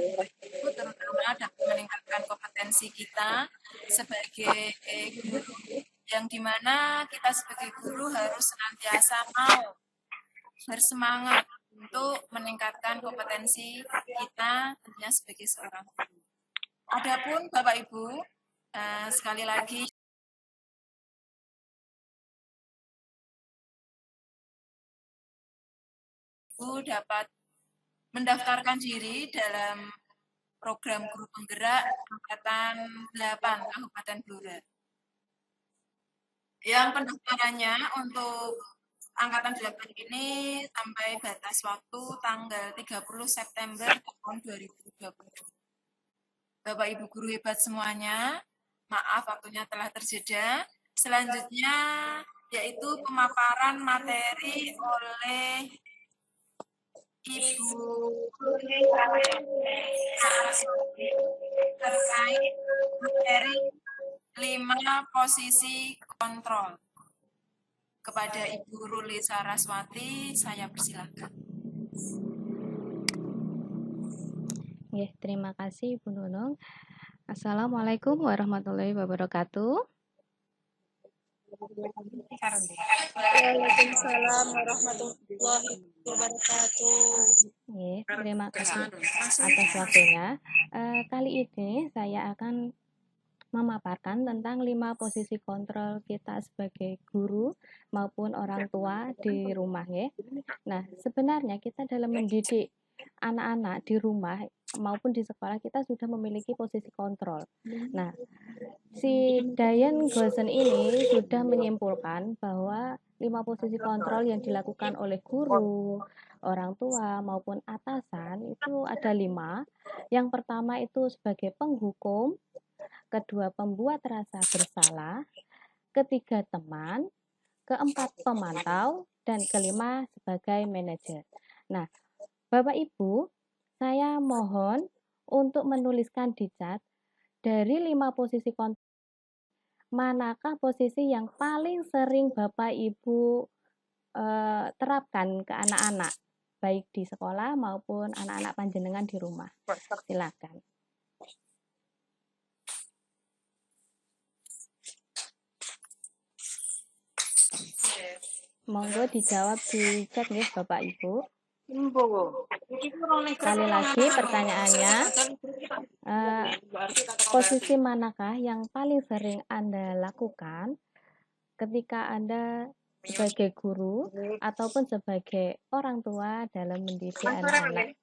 terutama dapat meningkatkan kompetensi kita sebagai guru, yang dimana kita sebagai guru harus senantiasa mau bersemangat untuk meningkatkan kompetensi kita tentunya sebagai seorang guru. Adapun Bapak Ibu, sekali lagi Ibu dapat mendaftarkan diri dalam program guru penggerak Angkatan 8 Kabupaten Blora. Yang pendaftarannya untuk Angkatan 8 ini sampai batas waktu tanggal 30 September tahun 2020. Bapak Ibu guru hebat semuanya, maaf waktunya telah terjeda. Selanjutnya yaitu pemaparan materi oleh Ibu terkait materi 5 posisi kontrol. Kepada Ibu Ruli Saraswati, saya persilakan. Terima kasih Ibu Nunung. Assalamualaikum warahmatullahi wabarakatuh. Waalaikumsalam warahmatullahi wabarakatuh. Terima kasih atas waktunya. Kali ini saya akan memaparkan tentang 5 posisi kontrol kita sebagai guru maupun orang tua di rumah. Nah, sebenarnya kita dalam mendidik anak-anak di rumah maupun di sekolah kita sudah memiliki posisi kontrol. Nah, si Diane Gosen ini sudah menyimpulkan bahwa 5 posisi kontrol yang dilakukan oleh guru, orang tua maupun atasan itu ada 5. Yang pertama itu sebagai penghukum, kedua pembuat rasa bersalah, ketiga teman, keempat pemantau, dan kelima sebagai manajer. Nah, Bapak Ibu, saya mohon untuk menuliskan di chat dari 5 posisi kontrol, manakah posisi yang paling sering Bapak Ibu terapkan ke anak-anak, baik di sekolah maupun anak-anak panjenengan di rumah. Silakan. Monggo dijawab di chat ya Bapak Ibu. Sekali lagi pertanyaannya, posisi manakah yang paling sering Anda lakukan ketika Anda sebagai guru ataupun sebagai orang tua dalam mendidik anak-anak?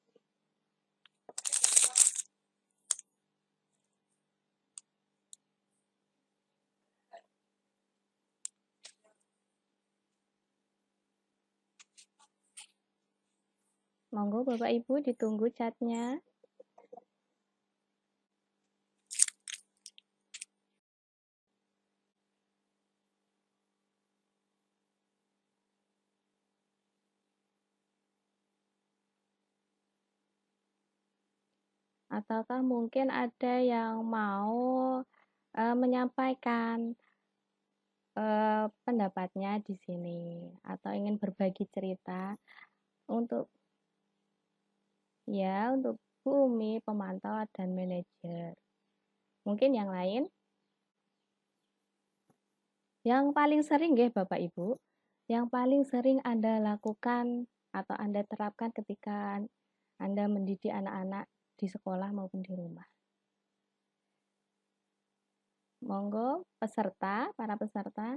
Monggo Bapak Ibu ditunggu chatnya. Ataukah mungkin ada yang mau menyampaikan pendapatnya di sini atau ingin berbagi cerita untuk untuk Bu Umi, pemantau dan manajer. Mungkin yang lain? Yang paling sering Bapak Ibu, yang paling sering Anda lakukan atau Anda terapkan ketika Anda mendidik anak-anak di sekolah maupun di rumah. Monggo para peserta,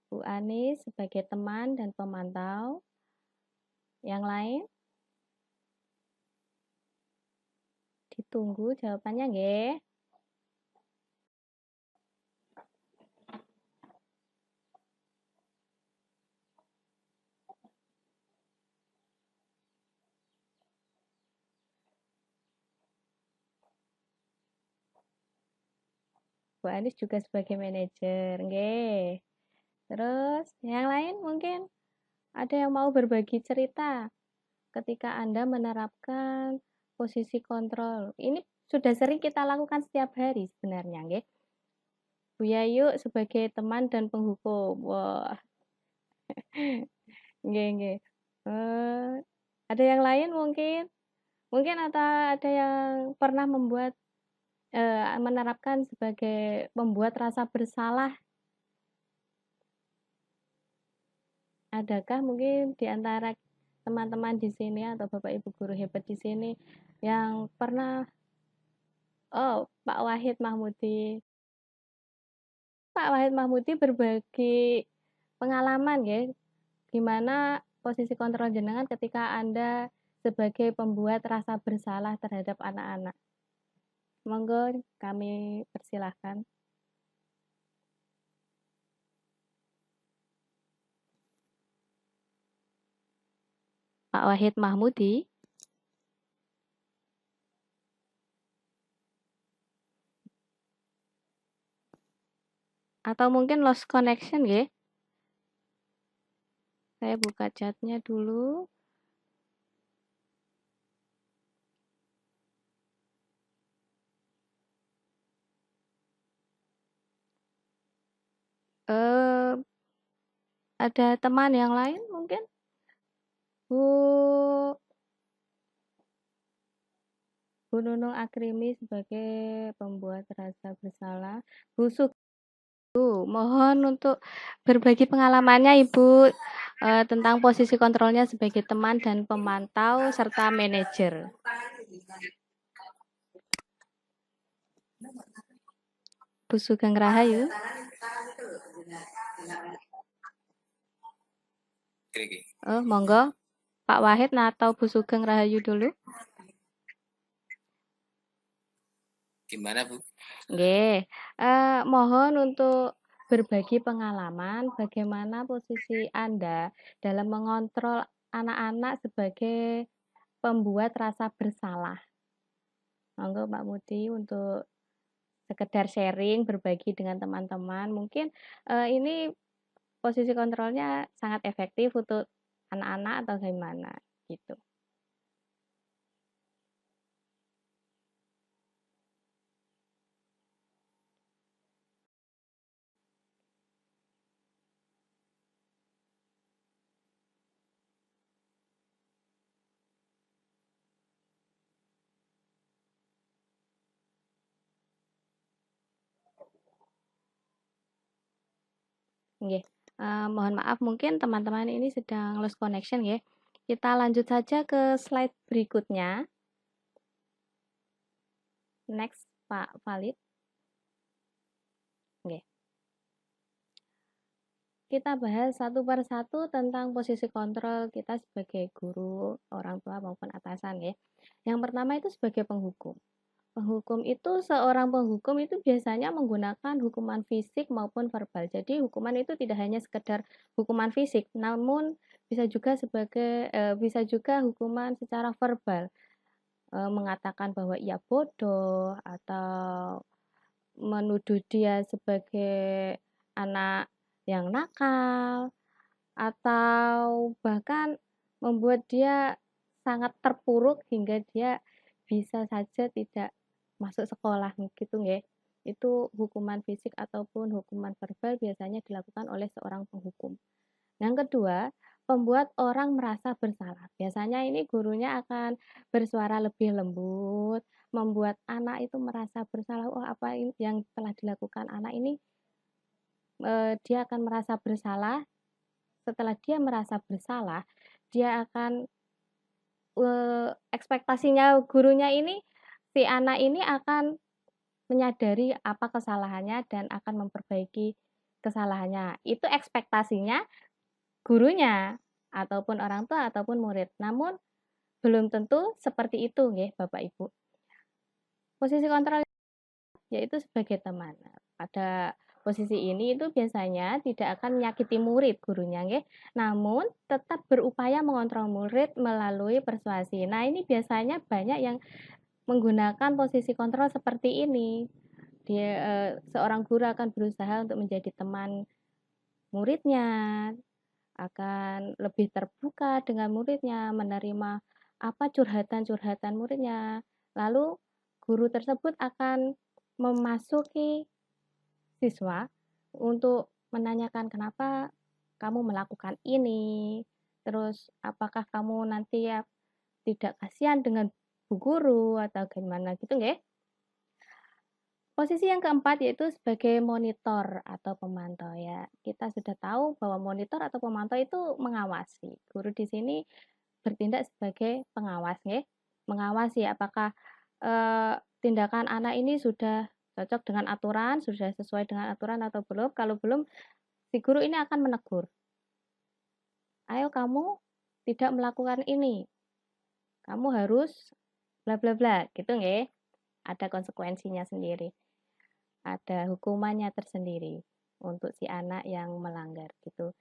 Bu Anis sebagai teman dan pemantau. Yang lain? Ditunggu jawabannya nggih. Bu Anis juga sebagai manajer, nggih. Terus yang lain mungkin ada yang mau berbagi cerita ketika Anda menerapkan posisi kontrol. Ini sudah sering kita lakukan setiap hari sebenarnya, nggih. Bu Yayu sebagai teman dan penghukum. Wah. Nggih, nggih. Ada yang lain mungkin? Mungkin atau ada yang pernah menerapkan sebagai membuat rasa bersalah. Adakah mungkin di antara teman-teman di sini atau Bapak Ibu guru hebat di sini yang pernah Pak Wahid Mahmudi. Pak Wahid Mahmudi berbagi pengalaman ya, gimana posisi kontrol jenengan ketika Anda sebagai pembuat rasa bersalah terhadap anak-anak. Monggo kami persilahkan. Pak Wahid Mahmudi. Atau mungkin lost connection ya. Saya buka chatnya dulu. Ada teman yang lain mungkin? Bu Nunung Akrimi sebagai pembuat rasa bersalah. Bu Sugeng, mohon untuk berbagi pengalamannya Ibu tentang posisi kontrolnya sebagai teman dan pemantau serta manajer. Bu Sugeng Rahayu. Monggo Pak Wahid atau Bu Sugeng Rahayu dulu. Gimana Bu? Nggih, mohon untuk berbagi pengalaman bagaimana posisi Anda dalam mengontrol anak-anak sebagai pembuat rasa bersalah. Monggo Pak Mudi untuk sekedar sharing, berbagi dengan teman-teman. Mungkin ini posisi kontrolnya sangat efektif untuk anak-anak atau gimana gitu. Nggih, mohon maaf mungkin teman-teman ini sedang lost connection ya. Kita lanjut saja ke slide berikutnya. Next, Pak Valid. Nggih. Kita bahas satu per satu tentang posisi kontrol kita sebagai guru, orang tua maupun atasan ya. Yang pertama itu sebagai penghukum. Penghukum itu, seorang penghukum itu biasanya menggunakan hukuman fisik maupun verbal. Jadi hukuman itu tidak hanya sekedar hukuman fisik, namun bisa juga hukuman secara verbal, mengatakan bahwa ia bodoh atau menuduh dia sebagai anak yang nakal, atau bahkan membuat dia sangat terpuruk hingga dia bisa saja tidak masuk sekolah gitu nggih. Itu hukuman fisik ataupun hukuman verbal biasanya dilakukan oleh seorang penghukum. Yang kedua, membuat orang merasa bersalah. Biasanya ini gurunya akan bersuara lebih lembut, membuat anak itu merasa bersalah. Oh, apa yang telah dilakukan anak ini, dia akan merasa bersalah. Setelah dia merasa bersalah, dia akan ekspektasinya gurunya ini, si anak ini akan menyadari apa kesalahannya dan akan memperbaiki kesalahannya. Itu ekspektasinya gurunya ataupun orang tua ataupun murid. Namun belum tentu seperti itu nggih Bapak Ibu. Posisi kontrol yaitu sebagai teman. Pada posisi ini itu biasanya tidak akan menyakiti murid gurunya nggih, namun tetap berupaya mengontrol murid melalui persuasi. Nah, ini biasanya banyak yang menggunakan posisi kontrol seperti ini. Seorang guru akan berusaha untuk menjadi teman muridnya, akan lebih terbuka dengan muridnya, menerima apa curhatan-curhatan muridnya. Lalu guru tersebut akan memasuki siswa untuk menanyakan kenapa kamu melakukan ini, terus apakah kamu nanti ya tidak kasihan dengan bu guru atau gimana gitu nggih. Posisi yang keempat yaitu sebagai monitor atau pemantau ya. Kita sudah tahu bahwa monitor atau pemantau itu mengawasi. Guru di sini bertindak sebagai pengawas nggih. Mengawasi apakah tindakan anak ini sudah cocok dengan aturan, sudah sesuai dengan aturan atau belum. Kalau belum, si guru ini akan menegur. Ayo kamu tidak melakukan ini. Kamu harus bla bla bla gitu nggih. Ada konsekuensinya sendiri. Ada hukumannya tersendiri untuk si anak yang melanggar gitu.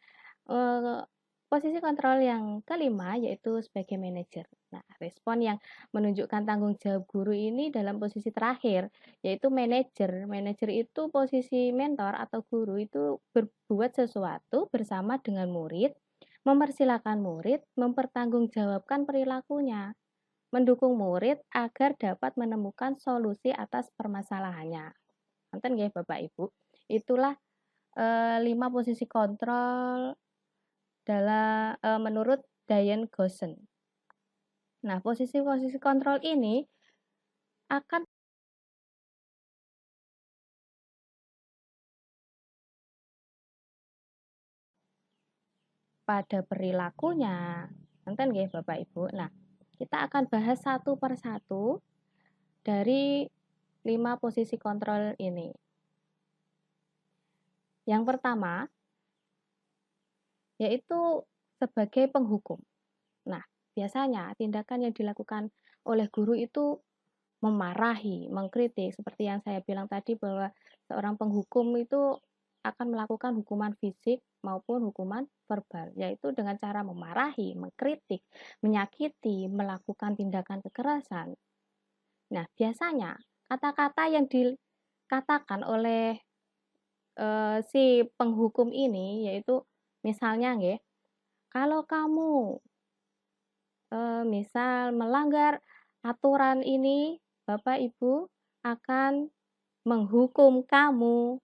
Posisi kontrol yang kelima yaitu sebagai manajer. Nah, respon yang menunjukkan tanggung jawab guru ini dalam posisi terakhir yaitu manajer. Manajer itu posisi mentor atau guru itu berbuat sesuatu bersama dengan murid, mempersilahkan murid mempertanggungjawabkan perilakunya, mendukung murid agar dapat menemukan solusi atas permasalahannya. Nonton nggih Bapak Ibu. Itulah 5 posisi kontrol menurut Diane Goshen. Nah, posisi-posisi kontrol ini akan pada perilakunya. Nonton nggih Bapak Ibu. Nah, kita akan bahas satu persatu dari 5 posisi kontrol ini. Yang pertama, yaitu sebagai penghukum. Nah, biasanya tindakan yang dilakukan oleh guru itu memarahi, mengkritik, seperti yang saya bilang tadi bahwa seorang penghukum itu akan melakukan hukuman fisik maupun hukuman verbal, yaitu dengan cara memarahi, mengkritik, menyakiti, melakukan tindakan kekerasan. Nah, biasanya kata-kata yang dikatakan oleh si penghukum ini yaitu misalnya nggih, kalau kamu misal melanggar aturan ini, Bapak Ibu akan menghukum kamu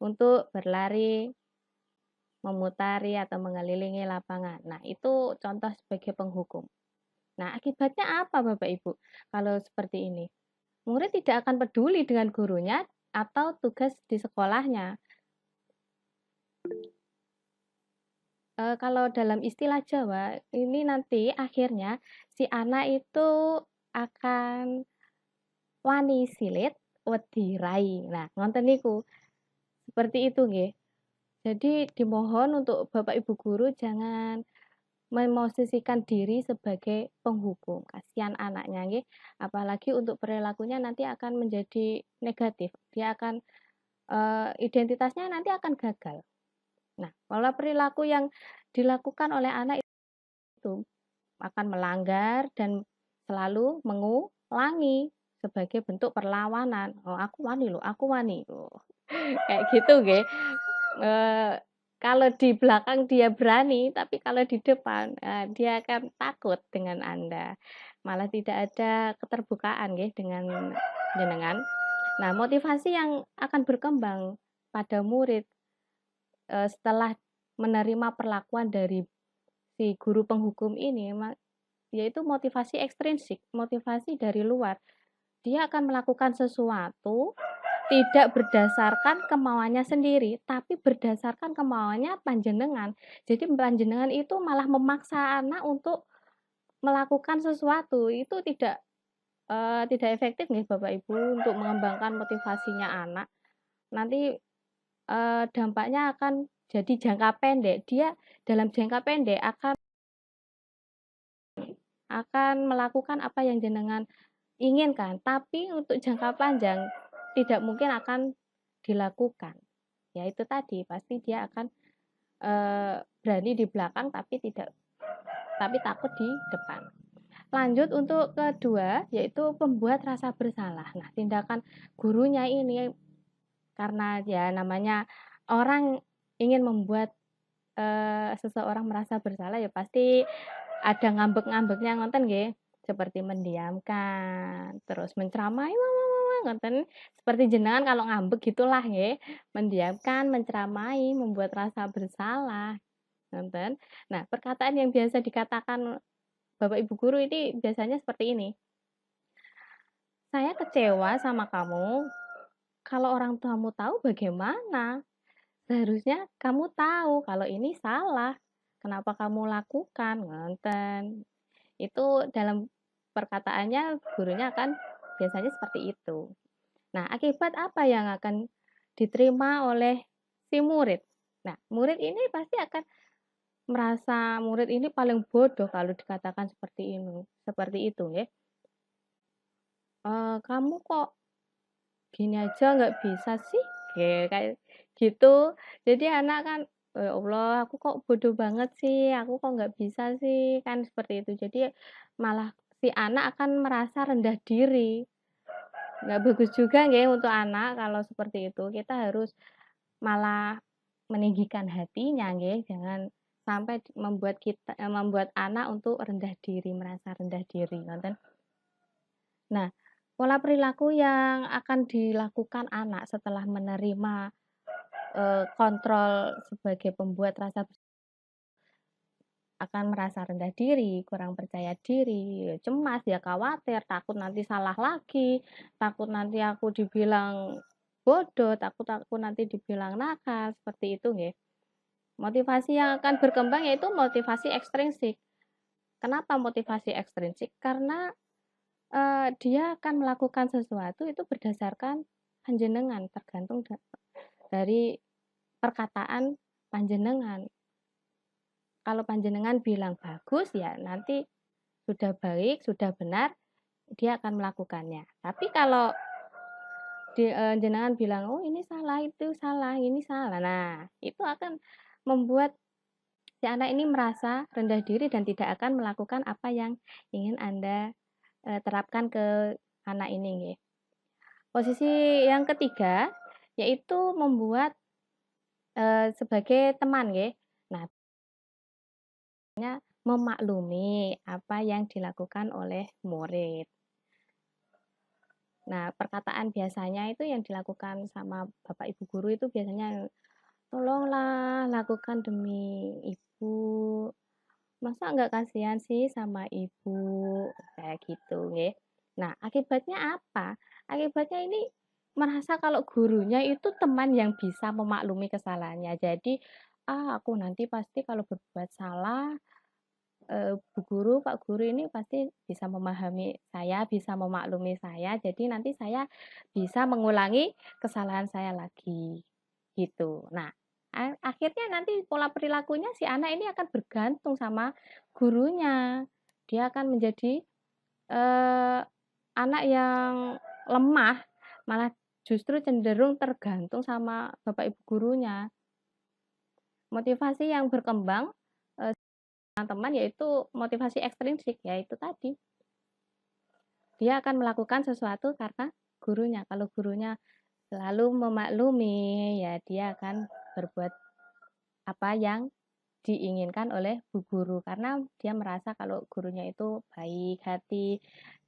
untuk berlari, memutari atau mengelilingi lapangan. Nah, itu contoh sebagai penghukum. Nah, akibatnya apa Bapak Ibu? Kalau seperti ini, murid tidak akan peduli dengan gurunya atau tugas di sekolahnya. Kalau dalam istilah Jawa, ini nanti akhirnya si anak itu akan wani silit wedi rai. Nah, ngonten niku. Seperti itu nggih. Jadi dimohon untuk Bapak Ibu guru jangan memosisikan diri sebagai penghukum. Kasihan anaknya nggih, apalagi untuk perilakunya nanti akan menjadi negatif. Dia akan identitasnya nanti akan gagal. Nah, pola perilaku yang dilakukan oleh anak itu akan melanggar dan selalu mengulangi sebagai bentuk perlawanan. "Oh, aku wani loh, aku wani." Oh, kayak gitu nggih. Kalau di belakang dia berani, tapi kalau di depan, dia akan takut dengan Anda. Malah tidak ada keterbukaan nggih dengan jenengan. Nah, motivasi yang akan berkembang pada murid, setelah menerima perlakuan dari si guru penghukum ini, yaitu motivasi ekstrinsik, motivasi dari luar. Dia akan melakukan sesuatu tidak berdasarkan kemauannya sendiri, tapi berdasarkan kemauannya panjenengan. Jadi panjenengan itu malah memaksa anak untuk melakukan sesuatu, itu tidak efektif nih Bapak Ibu untuk mengembangkan motivasinya anak. Nanti dampaknya akan jadi jangka pendek. Dia dalam jangka pendek akan melakukan apa yang jenengan inginkan, tapi untuk jangka panjang tidak mungkin akan dilakukan. Ya itu tadi, pasti dia akan berani di belakang tapi takut di depan. Lanjut untuk kedua, yaitu pembuat rasa bersalah. Nah, tindakan gurunya ini karena ya namanya orang ingin membuat seseorang merasa bersalah ya pasti ada ngambek-ngambeknya ngoten nggih, seperti mendiamkan, terus menceramai ngoten. Seperti jenengan kalau ngambek gitulah nggih, mendiamkan, menceramai, membuat rasa bersalah, ngoten. Nah, perkataan yang biasa dikatakan Bapak Ibu guru ini biasanya seperti ini, "Saya kecewa sama kamu, kalau orang tuamu tahu bagaimana? Seharusnya kamu tahu kalau ini salah, kenapa kamu lakukan?" Ngoten. Itu dalam perkataannya gurunya akan biasanya seperti itu. Nah, akibat apa yang akan diterima oleh si murid? Nah, murid ini pasti akan merasa murid ini paling bodoh kalau dikatakan seperti ini, seperti itu ya. Kamu kok gini aja nggak bisa sih? Kayak gitu. Jadi anak kan, ya Allah, aku kok bodoh banget sih, aku kok nggak bisa sih, kan seperti itu. Jadi malah si anak akan merasa rendah diri. Nggak bagus juga nggih untuk anak kalau seperti itu. Kita harus malah meninggikan hatinya nggih, jangan sampai membuat anak untuk rendah diri, merasa rendah diri, ngoten. Nah, pola perilaku yang akan dilakukan anak setelah menerima, kontrol sebagai pembuat rasa akan merasa rendah diri, kurang percaya diri, ya cemas, ya khawatir, takut nanti salah lagi, takut nanti aku dibilang bodoh, takut aku nanti dibilang nakal, seperti itu nggih. Motivasi yang akan berkembang yaitu motivasi ekstrinsik. Kenapa motivasi ekstrinsik? Karena dia akan melakukan sesuatu itu berdasarkan panjenengan, tergantung dari perkataan panjenengan. Kalau panjenengan bilang bagus, ya nanti sudah baik, sudah benar, dia akan melakukannya. Tapi kalau jenengan bilang, "Oh ini salah, itu salah, ini salah." Nah, itu akan membuat si anak ini merasa rendah diri dan tidak akan melakukan apa yang ingin Anda terapkan ke anak ini nggih. Posisi yang ketiga, yaitu membuat sebagai teman nggih. Nah, memaklumi apa yang dilakukan oleh murid. Nah, perkataan biasanya itu yang dilakukan sama Bapak Ibu guru itu biasanya, "Tolonglah lakukan demi Ibu. Masa nggak kasihan sih sama Ibu?" Kayak gitu nggih. Nah, akibatnya apa? Akibatnya ini merasa kalau gurunya itu teman yang bisa memaklumi kesalahannya. Jadi, aku nanti pasti kalau berbuat salah, Bu Guru, Pak Guru ini pasti bisa memahami saya, bisa memaklumi saya, jadi nanti saya bisa mengulangi kesalahan saya lagi, gitu. Nah, akhirnya nanti pola perilakunya si anak ini akan bergantung sama gurunya. Dia akan menjadi anak yang lemah, malah justru cenderung tergantung sama bapak ibu gurunya. Motivasi yang berkembang teman-teman yaitu motivasi ekstrinsik, yaitu tadi dia akan melakukan sesuatu karena gurunya. Kalau gurunya selalu memaklumi, ya dia akan berbuat apa yang diinginkan oleh bu guru karena dia merasa kalau gurunya itu baik hati,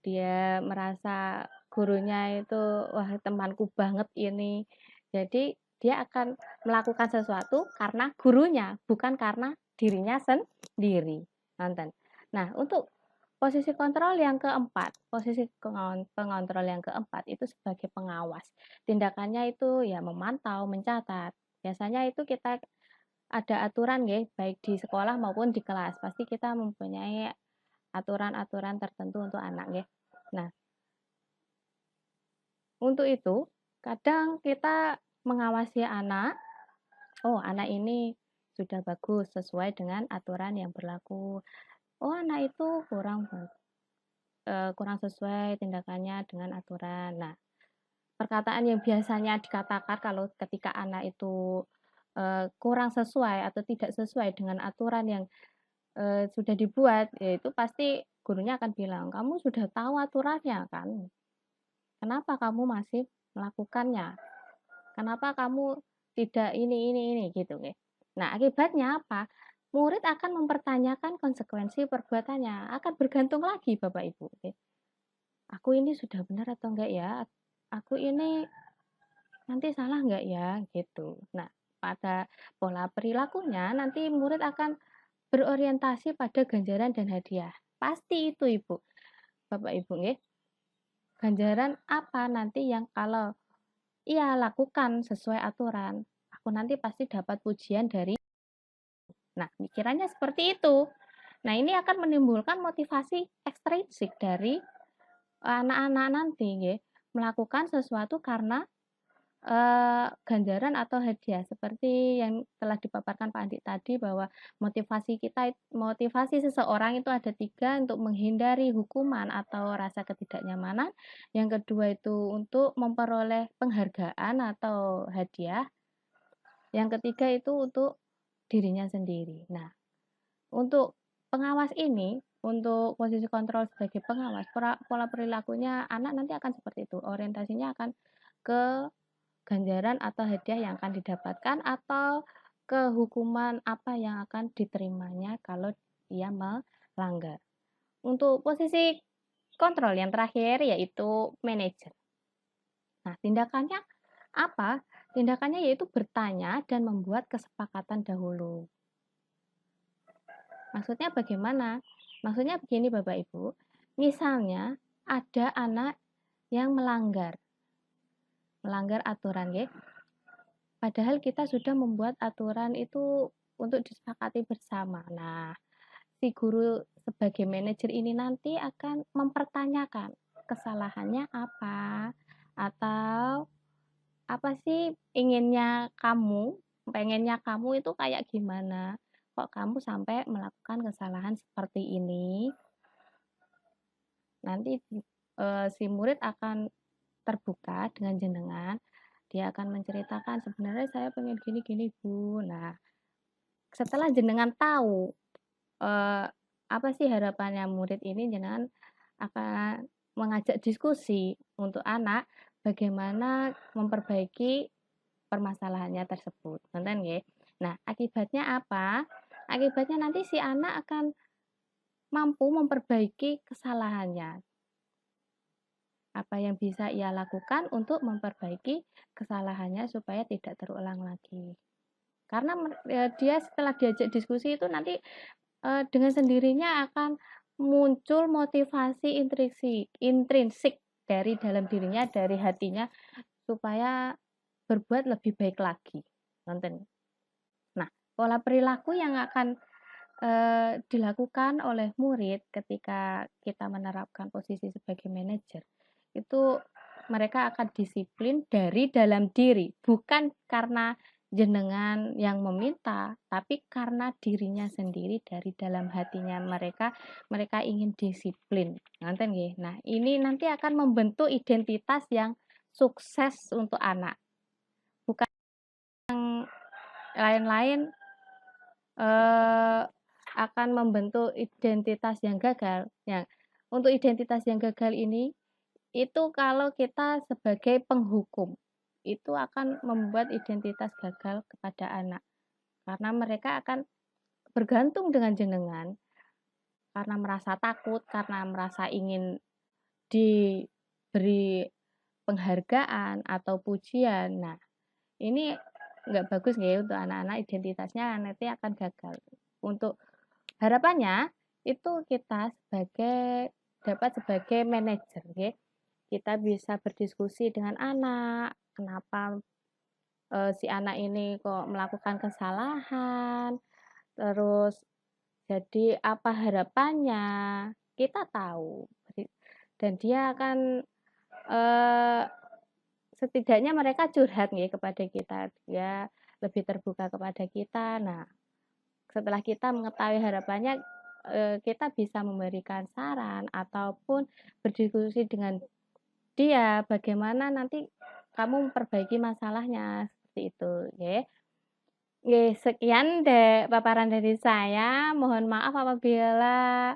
dia merasa gurunya itu wah temanku banget ini. Jadi dia akan melakukan sesuatu karena gurunya, bukan karena dirinya sendiri. Nonton. Nah, untuk posisi kontrol yang keempat, posisi pengontrol yang keempat itu sebagai pengawas. Tindakannya itu ya memantau, mencatat. Biasanya itu kita ada aturan ya, baik di sekolah maupun di kelas. Pasti kita mempunyai aturan-aturan tertentu untuk anak ya. Nah, untuk itu kadang kita mengawasi anak, oh anak ini sudah bagus sesuai dengan aturan yang berlaku. Oh anak itu kurang sesuai tindakannya dengan aturan. Nah, perkataan yang biasanya dikatakan kalau ketika anak itu kurang sesuai atau tidak sesuai dengan aturan yang sudah dibuat, yaitu pasti gurunya akan bilang, kamu sudah tahu aturannya kan? Kenapa kamu masih melakukannya? Kenapa kamu tidak ini gitu ya. Nah, akibatnya apa? Murid akan mempertanyakan konsekuensi perbuatannya, akan bergantung lagi Bapak Ibu. Aku ini sudah benar atau enggak ya? Aku ini nanti salah enggak ya? Gitu. Nah, pada pola perilakunya nanti murid akan berorientasi pada ganjaran dan hadiah. Pasti itu Ibu. Bapak Ibu nggih. Ganjaran apa nanti yang kalau ia lakukan sesuai aturan, aku nanti pasti dapat pujian dari. Nah, pikirannya seperti itu. Nah, ini akan menimbulkan motivasi ekstrinsik dari anak-anak nanti nggih, melakukan sesuatu karena ganjaran atau hadiah seperti yang telah dipaparkan Pak Andi tadi bahwa motivasi seseorang itu ada 3 untuk menghindari hukuman atau rasa ketidaknyamanan, yang kedua itu untuk memperoleh penghargaan atau hadiah, yang ketiga itu untuk dirinya sendiri. Nah, untuk pengawas ini, untuk posisi kontrol sebagai pengawas, pola perilakunya anak nanti akan seperti itu, orientasinya akan ke ganjaran atau hadiah yang akan didapatkan atau kehukuman apa yang akan diterimanya kalau ia melanggar. Untuk posisi kontrol yang terakhir yaitu manajer. Nah, tindakannya apa? Tindakannya yaitu bertanya dan membuat kesepakatan dahulu. Maksudnya bagaimana? Maksudnya begini Bapak Ibu, misalnya ada anak yang melanggar aturan ya. Padahal kita sudah membuat aturan itu untuk disepakati bersama. Nah, si guru sebagai manajer ini nanti akan mempertanyakan kesalahannya apa atau apa sih pengennya kamu itu kayak gimana? Kok kamu sampai melakukan kesalahan seperti ini? Nanti si murid akan terbuka dengan jenengan, dia akan menceritakan sebenarnya saya pengen gini Bu. Nah, setelah jenengan tahu apa sih harapannya murid ini, jenengan akan mengajak diskusi untuk anak bagaimana memperbaiki permasalahannya tersebut. Nonton nggih. Nah, akibatnya apa? Akibatnya nanti si anak akan mampu memperbaiki kesalahannya. Apa yang bisa ia lakukan untuk memperbaiki kesalahannya supaya tidak terulang lagi. Karena dia setelah diajak diskusi itu nanti dengan sendirinya akan muncul motivasi intrinsik dari dalam dirinya, dari hatinya supaya berbuat lebih baik lagi. Nonton. Nah, pola perilaku yang akan dilakukan oleh murid ketika kita menerapkan posisi sebagai manajer itu mereka akan disiplin dari dalam diri, bukan karena jenengan yang meminta, tapi karena dirinya sendiri dari dalam hatinya mereka ingin disiplin. Ngoten nggih. Nah, ini nanti akan membentuk identitas yang sukses untuk anak. Bukan yang lain-lain akan membentuk identitas yang gagal. Ya, untuk identitas yang gagal ini itu kalau kita sebagai penghukum itu akan membuat identitas gagal kepada anak karena mereka akan bergantung dengan jenengan karena merasa takut, karena merasa ingin diberi penghargaan atau pujian. Nah, ini nggak bagus nggih untuk anak-anak, identitasnya nanti akan gagal. Untuk harapannya itu kita dapat sebagai manajer nggih. Kita bisa berdiskusi dengan anak, kenapa si anak ini kok melakukan kesalahan, terus jadi apa harapannya, kita tahu. Dan dia akan setidaknya mereka curhat nih kepada kita, dia lebih terbuka kepada kita. Nah, setelah kita mengetahui harapannya, kita bisa memberikan saran ataupun berdiskusi dengan dia bagaimana nanti kamu memperbaiki masalahnya seperti itu, ya. Sekian paparan dari saya. Mohon maaf apabila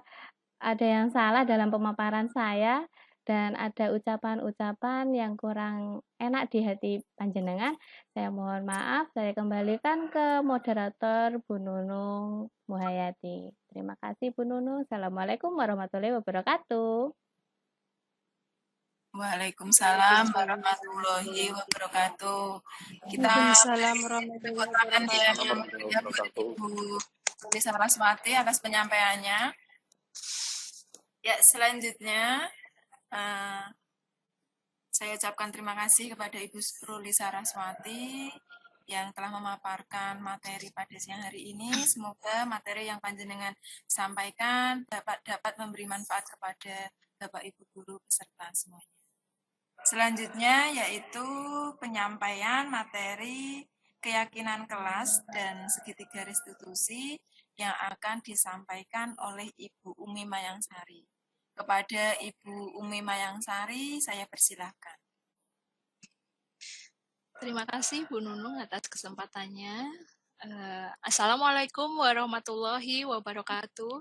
ada yang salah dalam pemaparan saya dan ada ucapan-ucapan yang kurang enak di hati panjenengan. Saya mohon maaf. Saya kembalikan ke moderator Bu Nunung Muhayati. Terima kasih Bu Nunung. Assalamualaikum warahmatullahi wabarakatuh. Waalaikumsalam warahmatullahi wabarakatuh. Kita Waalaikumsalam warahmatullahi tepuk tangan ya wabarakatuh. buat Ibu Saraswati atas penyampaiannya. Ya, selanjutnya saya ucapkan terima kasih kepada Ibu Ruli Saraswati yang telah memaparkan materi pada siang hari ini. Semoga materi yang panjenengan sampaikan dapat memberi manfaat kepada Bapak Ibu guru peserta semuanya. Selanjutnya yaitu penyampaian materi keyakinan kelas dan segitiga restitusi yang akan disampaikan oleh Ibu Umi Mayangsari. Kepada Ibu Umi Mayangsari, saya persilahkan. Terima kasih Bu Nunung atas kesempatannya. Assalamualaikum warahmatullahi wabarakatuh.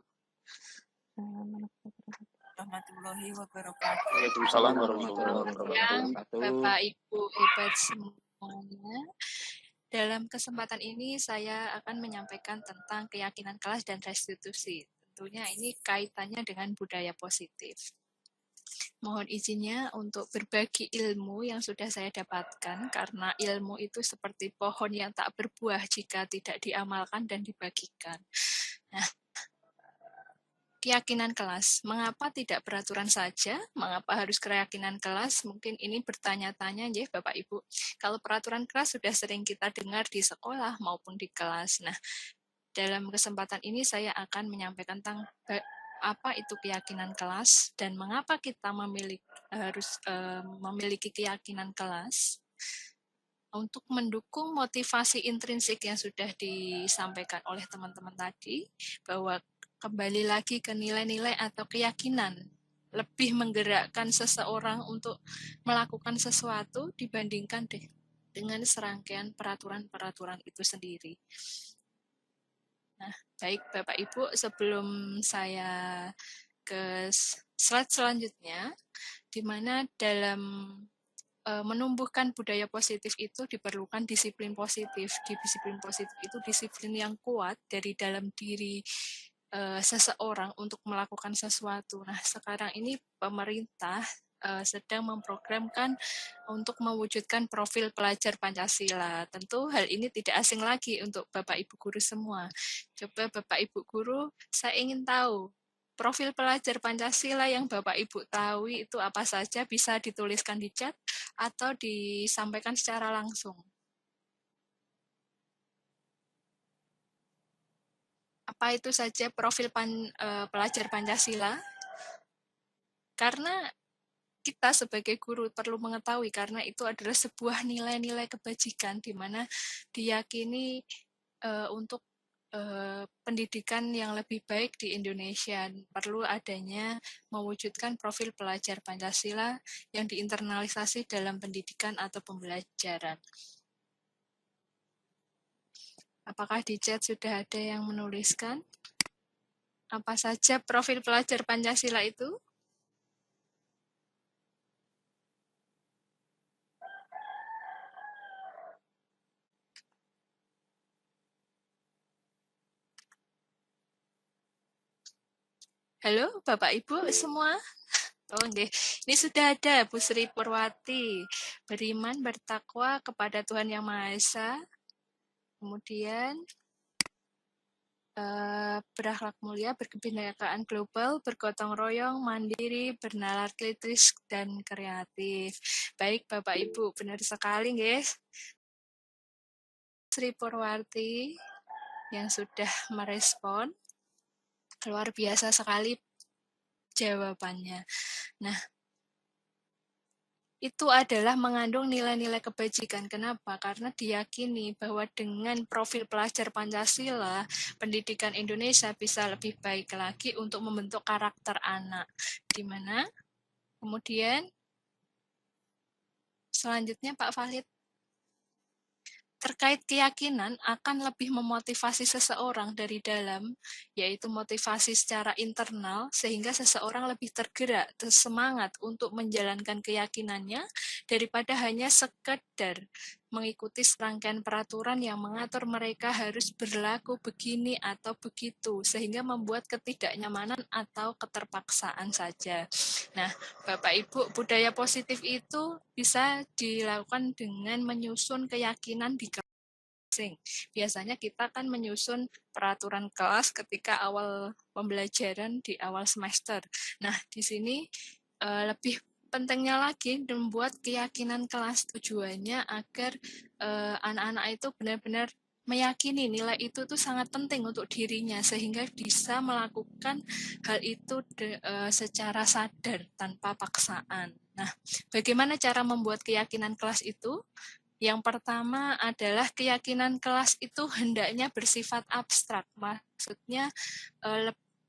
Warahmatullahi wabarakatuh. Waalaikumsalam warahmatullahi wabarakatuh. Bapak Ibu hebat semuanya. Dalam kesempatan ini saya akan menyampaikan tentang keyakinan kelas dan restitusi. Tentunya ini kaitannya dengan budaya positif. Mohon izinnya untuk berbagi ilmu yang sudah saya dapatkan, karena ilmu itu seperti pohon yang tak berbuah jika tidak diamalkan dan dibagikan. Nah, keyakinan kelas. Mengapa tidak peraturan saja? Mengapa harus keyakinan kelas? Mungkin ini bertanya-tanya ya Bapak Ibu. Kalau peraturan kelas sudah sering kita dengar di sekolah maupun di kelas. Nah, dalam kesempatan ini saya akan menyampaikan tentang apa itu keyakinan kelas dan mengapa kita harus memiliki keyakinan kelas. Untuk mendukung motivasi intrinsik yang sudah disampaikan oleh teman-teman tadi, bahwa kembali lagi ke nilai-nilai atau keyakinan lebih menggerakkan seseorang untuk melakukan sesuatu dibandingkan dengan serangkaian peraturan-peraturan itu sendiri. Nah, baik Bapak Ibu, sebelum saya ke slide selanjutnya, di mana dalam menumbuhkan budaya positif itu diperlukan disiplin positif. Disiplin positif itu disiplin yang kuat dari dalam diri seseorang untuk melakukan sesuatu. Nah, sekarang ini pemerintah sedang memprogramkan untuk mewujudkan profil pelajar Pancasila. Tentu hal ini tidak asing lagi untuk Bapak Ibu guru semua. Coba Bapak Ibu guru, saya ingin tahu profil pelajar Pancasila yang Bapak Ibu tahu itu apa saja, bisa dituliskan di chat atau disampaikan secara langsung. Apa itu saja profil pelajar Pancasila? Karena kita sebagai guru perlu mengetahui karena itu adalah sebuah nilai-nilai kebajikan di mana diyakini untuk pendidikan yang lebih baik di Indonesia. Perlu adanya mewujudkan profil pelajar Pancasila yang diinternalisasi dalam pendidikan atau pembelajaran. Apakah di chat sudah ada yang menuliskan? Apa saja profil pelajar Pancasila itu? Halo, Bapak Ibu semua. Oh, okay. Ini sudah ada Bu Sri Purwati. Beriman, bertakwa kepada Tuhan Yang Maha Esa. Kemudian berakhlak mulia, berkebinekaan global, bergotong royong, mandiri, bernalar kritis, dan kreatif. Baik, Bapak Ibu, benar sekali, guys. Sri Purwati yang sudah merespon. Luar biasa sekali jawabannya. Nah, itu adalah mengandung nilai-nilai kebajikan. Kenapa? Karena diyakini bahwa dengan profil pelajar Pancasila, pendidikan Indonesia bisa lebih baik lagi untuk membentuk karakter anak. Di mana kemudian selanjutnya Pak Fahid, terkait keyakinan akan lebih memotivasi seseorang dari dalam, yaitu motivasi secara internal, sehingga seseorang lebih tergerak, tersemangat untuk menjalankan keyakinannya, daripada hanya sekedar mengikuti serangkaian peraturan yang mengatur mereka harus berlaku begini atau begitu, sehingga membuat ketidaknyamanan atau keterpaksaan saja. Nah, Bapak Ibu, budaya positif itu bisa dilakukan dengan menyusun keyakinan di kelas. Biasanya kita kan menyusun peraturan kelas ketika awal pembelajaran di awal semester. Nah, di sini lebih pentingnya lagi membuat keyakinan kelas, tujuannya agar anak-anak itu benar-benar meyakini nilai itu tuh sangat penting untuk dirinya sehingga bisa melakukan hal itu secara sadar tanpa paksaan. Nah, bagaimana cara membuat keyakinan kelas itu? Yang pertama adalah keyakinan kelas itu hendaknya bersifat abstrak, maksudnya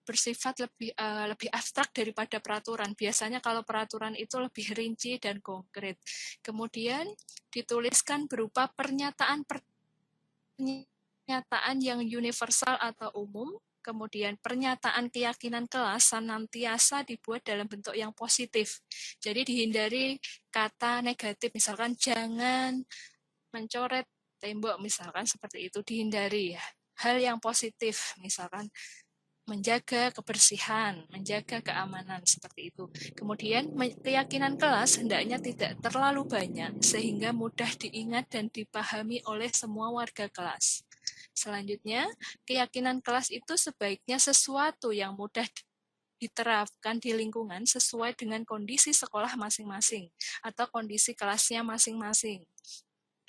bersifat lebih abstrak daripada peraturan. Biasanya kalau peraturan itu lebih rinci dan konkret. Kemudian dituliskan berupa pernyataan yang universal atau umum. Kemudian pernyataan keyakinan kelas senantiasa dibuat dalam bentuk yang positif. Jadi dihindari kata negatif, misalkan jangan mencoret tembok, misalkan seperti itu, dihindari ya. Hal yang positif, misalkan menjaga kebersihan, menjaga keamanan, seperti itu. Kemudian keyakinan kelas hendaknya tidak terlalu banyak sehingga mudah diingat dan dipahami oleh semua warga kelas. Selanjutnya, keyakinan kelas itu sebaiknya sesuatu yang mudah diterapkan di lingkungan sesuai dengan kondisi sekolah masing-masing atau kondisi kelasnya masing-masing.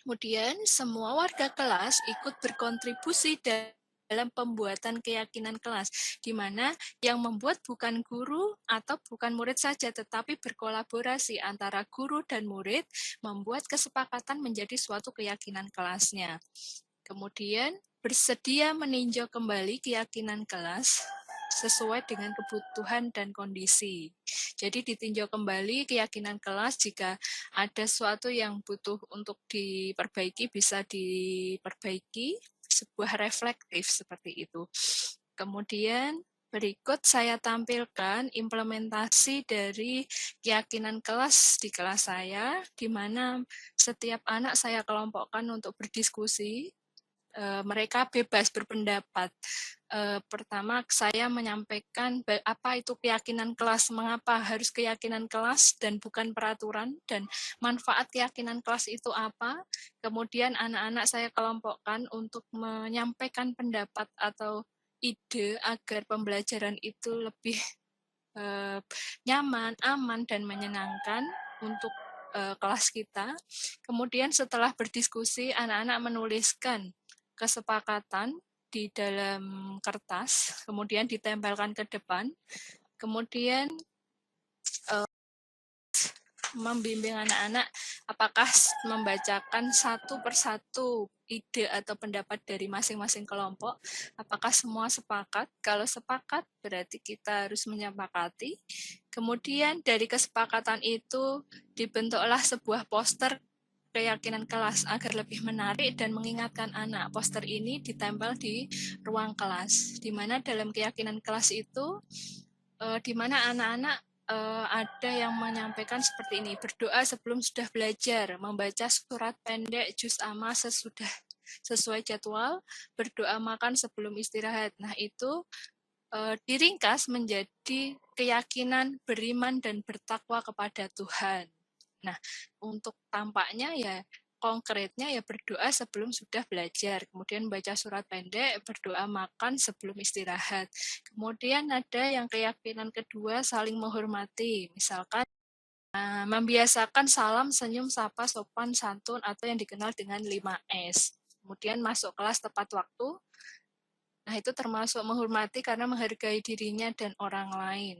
Kemudian, semua warga kelas ikut berkontribusi dalam pembuatan keyakinan kelas, di mana yang membuat bukan guru atau bukan murid saja, tetapi berkolaborasi antara guru dan murid, membuat kesepakatan menjadi suatu keyakinan kelasnya. Kemudian, bersedia meninjau kembali keyakinan kelas sesuai dengan kebutuhan dan kondisi. Jadi ditinjau kembali keyakinan kelas, jika ada sesuatu yang butuh untuk diperbaiki, bisa diperbaiki, sebuah reflektif seperti itu. Kemudian berikut saya tampilkan implementasi dari keyakinan kelas di kelas saya, di mana setiap anak saya kelompokkan untuk berdiskusi. Mereka bebas berpendapat. Pertama, saya menyampaikan apa itu keyakinan kelas, mengapa harus keyakinan kelas dan bukan peraturan, dan manfaat keyakinan kelas itu apa. Kemudian anak-anak saya kelompokkan untuk menyampaikan pendapat atau ide agar pembelajaran itu lebih nyaman, aman, dan menyenangkan untuk kelas kita. Kemudian setelah berdiskusi, anak-anak menuliskan kesepakatan di dalam kertas, kemudian ditempelkan ke depan, kemudian membimbing anak-anak apakah membacakan satu persatu ide atau pendapat dari masing-masing kelompok. Apakah semua sepakat? Kalau sepakat berarti kita harus menyepakati. Kemudian dari kesepakatan itu dibentuklah sebuah poster keyakinan kelas agar lebih menarik dan mengingatkan anak. Poster ini ditempel di ruang kelas, di mana dalam keyakinan kelas itu, di mana anak-anak ada yang menyampaikan seperti ini, berdoa sebelum sudah belajar, membaca surat pendek juz amma sesuai jadwal, berdoa makan sebelum istirahat. Nah, itu diringkas menjadi keyakinan beriman dan bertakwa kepada Tuhan. Nah, untuk tampaknya ya konkretnya ya berdoa sebelum sudah belajar, kemudian baca surat pendek, berdoa makan sebelum istirahat. Kemudian ada yang keyakinan kedua saling menghormati, misalkan membiasakan salam, senyum, sapa, sopan, santun atau yang dikenal dengan 5S. Kemudian masuk kelas tepat waktu. Nah, itu termasuk menghormati karena menghargai dirinya dan orang lain.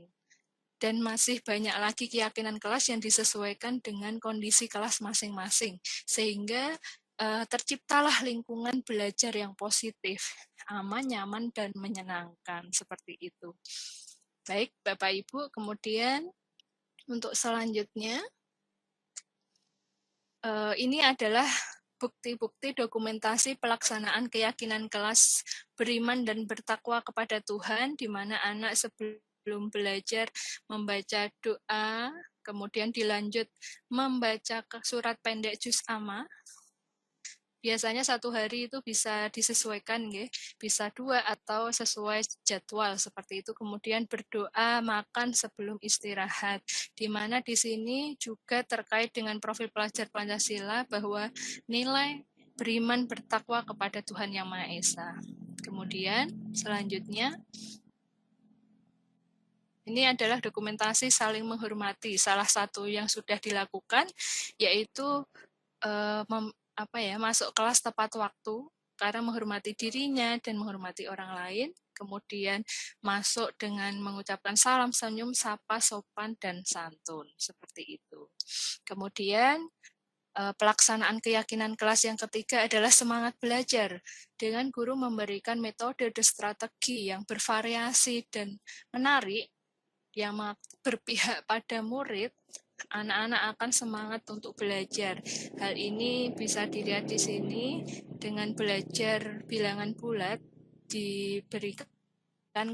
Dan masih banyak lagi keyakinan kelas yang disesuaikan dengan kondisi kelas masing-masing, sehingga terciptalah lingkungan belajar yang positif, aman, nyaman, dan menyenangkan, seperti itu. Baik, Bapak Ibu, kemudian untuk selanjutnya, ini adalah bukti-bukti dokumentasi pelaksanaan keyakinan kelas beriman dan bertakwa kepada Tuhan, di mana anak sebelum belajar membaca doa, kemudian dilanjut membaca surat pendek juz amma. Biasanya satu hari itu bisa disesuaikan, bisa 2 atau sesuai jadwal seperti itu. Kemudian berdoa makan sebelum istirahat, di mana di sini juga terkait dengan profil pelajar Pancasila bahwa nilai beriman bertakwa kepada Tuhan Yang Maha Esa. Kemudian selanjutnya ini adalah dokumentasi saling menghormati. Salah satu yang sudah dilakukan yaitu masuk kelas tepat waktu karena menghormati dirinya dan menghormati orang lain. Kemudian masuk dengan mengucapkan salam, senyum, sapa, sopan, dan santun. Seperti itu. Kemudian pelaksanaan keyakinan kelas yang ketiga adalah semangat belajar dengan guru memberikan metode dan strategi yang bervariasi dan menarik yang berpihak pada murid. Anak-anak akan semangat untuk belajar. Hal ini bisa dilihat di sini dengan belajar bilangan bulat, diberikan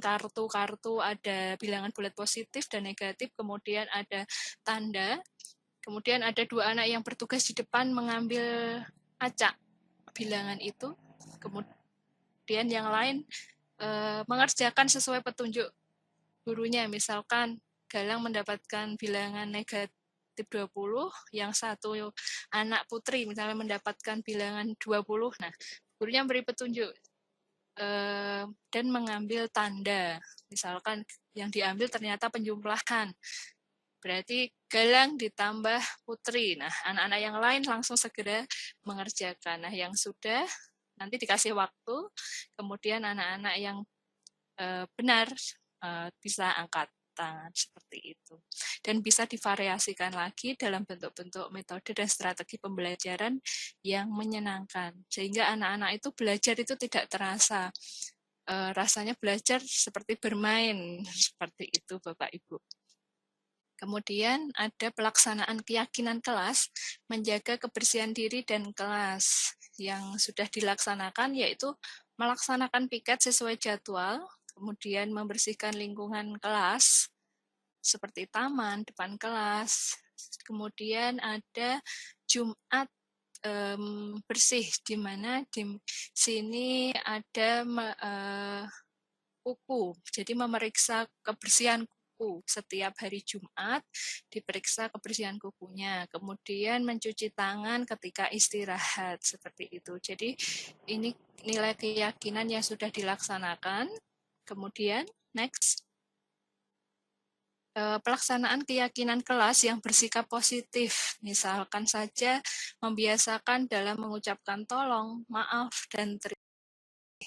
kartu-kartu, ada bilangan bulat positif dan negatif, kemudian ada tanda, kemudian ada 2 anak yang bertugas di depan mengambil acak bilangan itu, kemudian yang lain mengerjakan sesuai petunjuk gurunya, misalkan Galang mendapatkan bilangan negatif 20, yang satu anak putri misalnya mendapatkan bilangan 20. Nah, gurunya memberi petunjuk dan mengambil tanda. Misalkan yang diambil ternyata penjumlahan. Berarti Galang ditambah putri. Nah, anak-anak yang lain langsung segera mengerjakan. Nah, yang sudah nanti dikasih waktu, kemudian anak-anak yang benar bisa angkat tangan seperti itu. Dan bisa divariasikan lagi dalam bentuk-bentuk metode dan strategi pembelajaran yang menyenangkan. Sehingga anak-anak itu belajar itu tidak terasa. Rasanya belajar seperti bermain. Seperti itu Bapak Ibu. Kemudian ada pelaksanaan keyakinan kelas, menjaga kebersihan diri dan kelas. Yang sudah dilaksanakan yaitu melaksanakan piket sesuai jadwal, kemudian membersihkan lingkungan kelas, seperti taman, depan kelas. Kemudian ada Jumat bersih, di mana di sini ada kuku. Jadi memeriksa kebersihan kuku. Setiap hari Jumat diperiksa kebersihan kukunya. Kemudian mencuci tangan ketika istirahat, seperti itu. Jadi ini nilai keyakinan yang sudah dilaksanakan. Kemudian, next. Pelaksanaan keyakinan kelas yang bersikap positif. Misalkan saja membiasakan dalam mengucapkan tolong, maaf, dan terima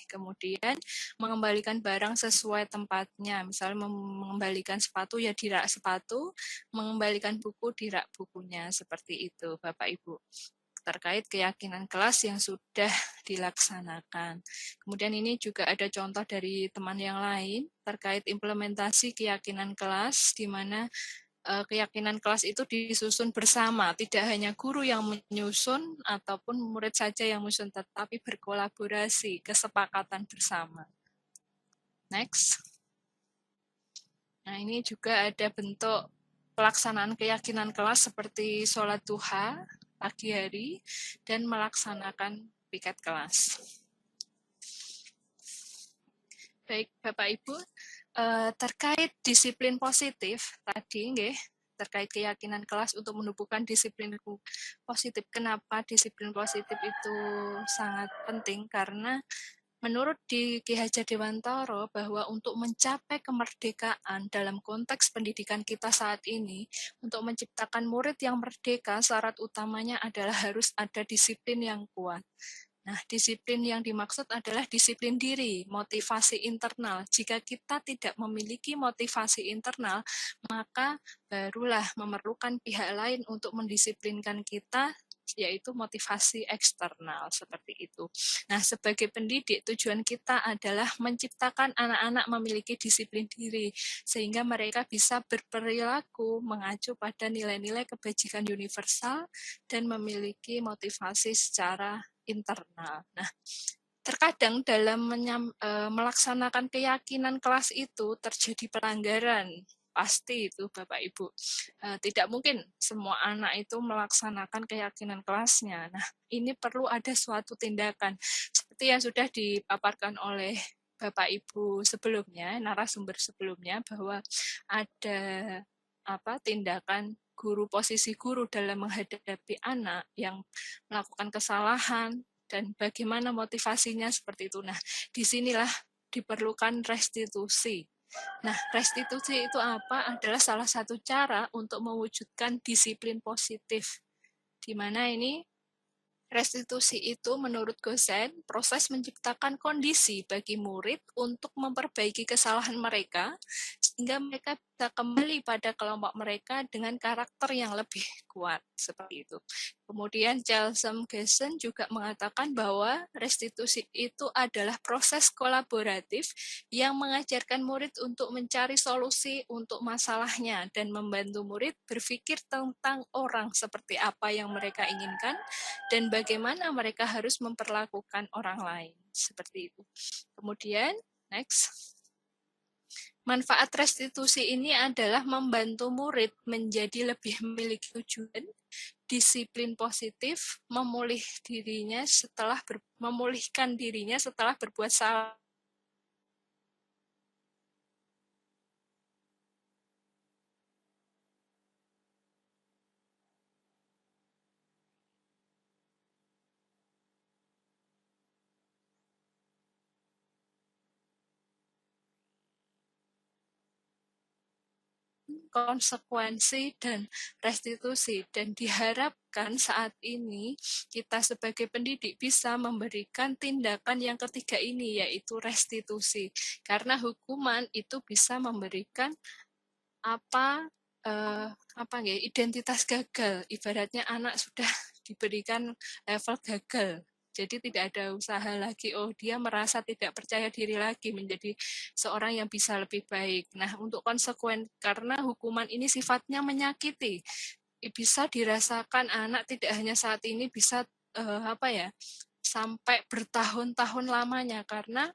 Kemudian mengembalikan barang sesuai tempatnya, misalnya mengembalikan sepatu ya di rak sepatu, mengembalikan buku di rak bukunya, seperti itu Bapak Ibu. Terkait keyakinan kelas yang sudah dilaksanakan. Kemudian ini juga ada contoh dari teman yang lain terkait implementasi keyakinan kelas, di mana keyakinan kelas itu disusun bersama, tidak hanya guru yang menyusun ataupun murid saja yang menyusun, tetapi berkolaborasi, kesepakatan bersama. Next. Nah, ini juga ada bentuk pelaksanaan keyakinan kelas seperti sholat duha pagi hari dan melaksanakan piket kelas. Baik, Bapak Ibu, terkait disiplin positif tadi, nggih, terkait keyakinan kelas untuk menumbuhkan disiplin positif. Kenapa disiplin positif itu sangat penting? Karena menurut di Ki Hajar Dewantara bahwa untuk mencapai kemerdekaan dalam konteks pendidikan kita saat ini, untuk menciptakan murid yang merdeka, syarat utamanya adalah harus ada disiplin yang kuat. Nah, disiplin yang dimaksud adalah disiplin diri, motivasi internal. Jika kita tidak memiliki motivasi internal, maka barulah memerlukan pihak lain untuk mendisiplinkan kita, yaitu motivasi eksternal, seperti itu. Nah, sebagai pendidik, tujuan kita adalah menciptakan anak-anak memiliki disiplin diri, sehingga mereka bisa berperilaku mengacu pada nilai-nilai kebajikan universal dan memiliki motivasi secara internal. Nah, terkadang dalam melaksanakan keyakinan kelas itu terjadi pelanggaran. Pasti itu Bapak Ibu. Tidak mungkin semua anak itu melaksanakan keyakinan kelasnya. Nah, ini perlu ada suatu tindakan. Seperti yang sudah dipaparkan oleh Bapak Ibu sebelumnya, narasumber sebelumnya, bahwa ada tindakan guru, posisi guru dalam menghadapi anak yang melakukan kesalahan, dan bagaimana motivasinya seperti itu. Nah, disinilah diperlukan restitusi. Nah, restitusi itu apa? Adalah salah satu cara untuk mewujudkan disiplin positif. Di mana ini restitusi itu menurut Gosen, proses menciptakan kondisi bagi murid untuk memperbaiki kesalahan mereka, sehingga mereka bisa kembali pada kelompok mereka dengan karakter yang lebih kuat, seperti itu. Kemudian Chelsom Gosen juga mengatakan bahwa restitusi itu adalah proses kolaboratif yang mengajarkan murid untuk mencari solusi untuk masalahnya dan membantu murid berpikir tentang orang seperti apa yang mereka inginkan dan bagaimana mereka harus memperlakukan orang lain, seperti itu. Kemudian, next. Manfaat restitusi ini adalah membantu murid menjadi lebih memiliki tujuan, disiplin positif, memulihkan dirinya setelah berbuat salah. Konsekuensi dan restitusi, dan diharapkan saat ini kita sebagai pendidik bisa memberikan tindakan yang ketiga ini, yaitu restitusi, karena hukuman itu bisa memberikan identitas gagal. Ibaratnya anak sudah diberikan level gagal, jadi tidak ada usaha lagi, dia merasa tidak percaya diri lagi menjadi seorang yang bisa lebih baik. Nah, untuk konsekuen, karena hukuman ini sifatnya menyakiti, bisa dirasakan anak tidak hanya saat ini, bisa sampai bertahun-tahun lamanya, karena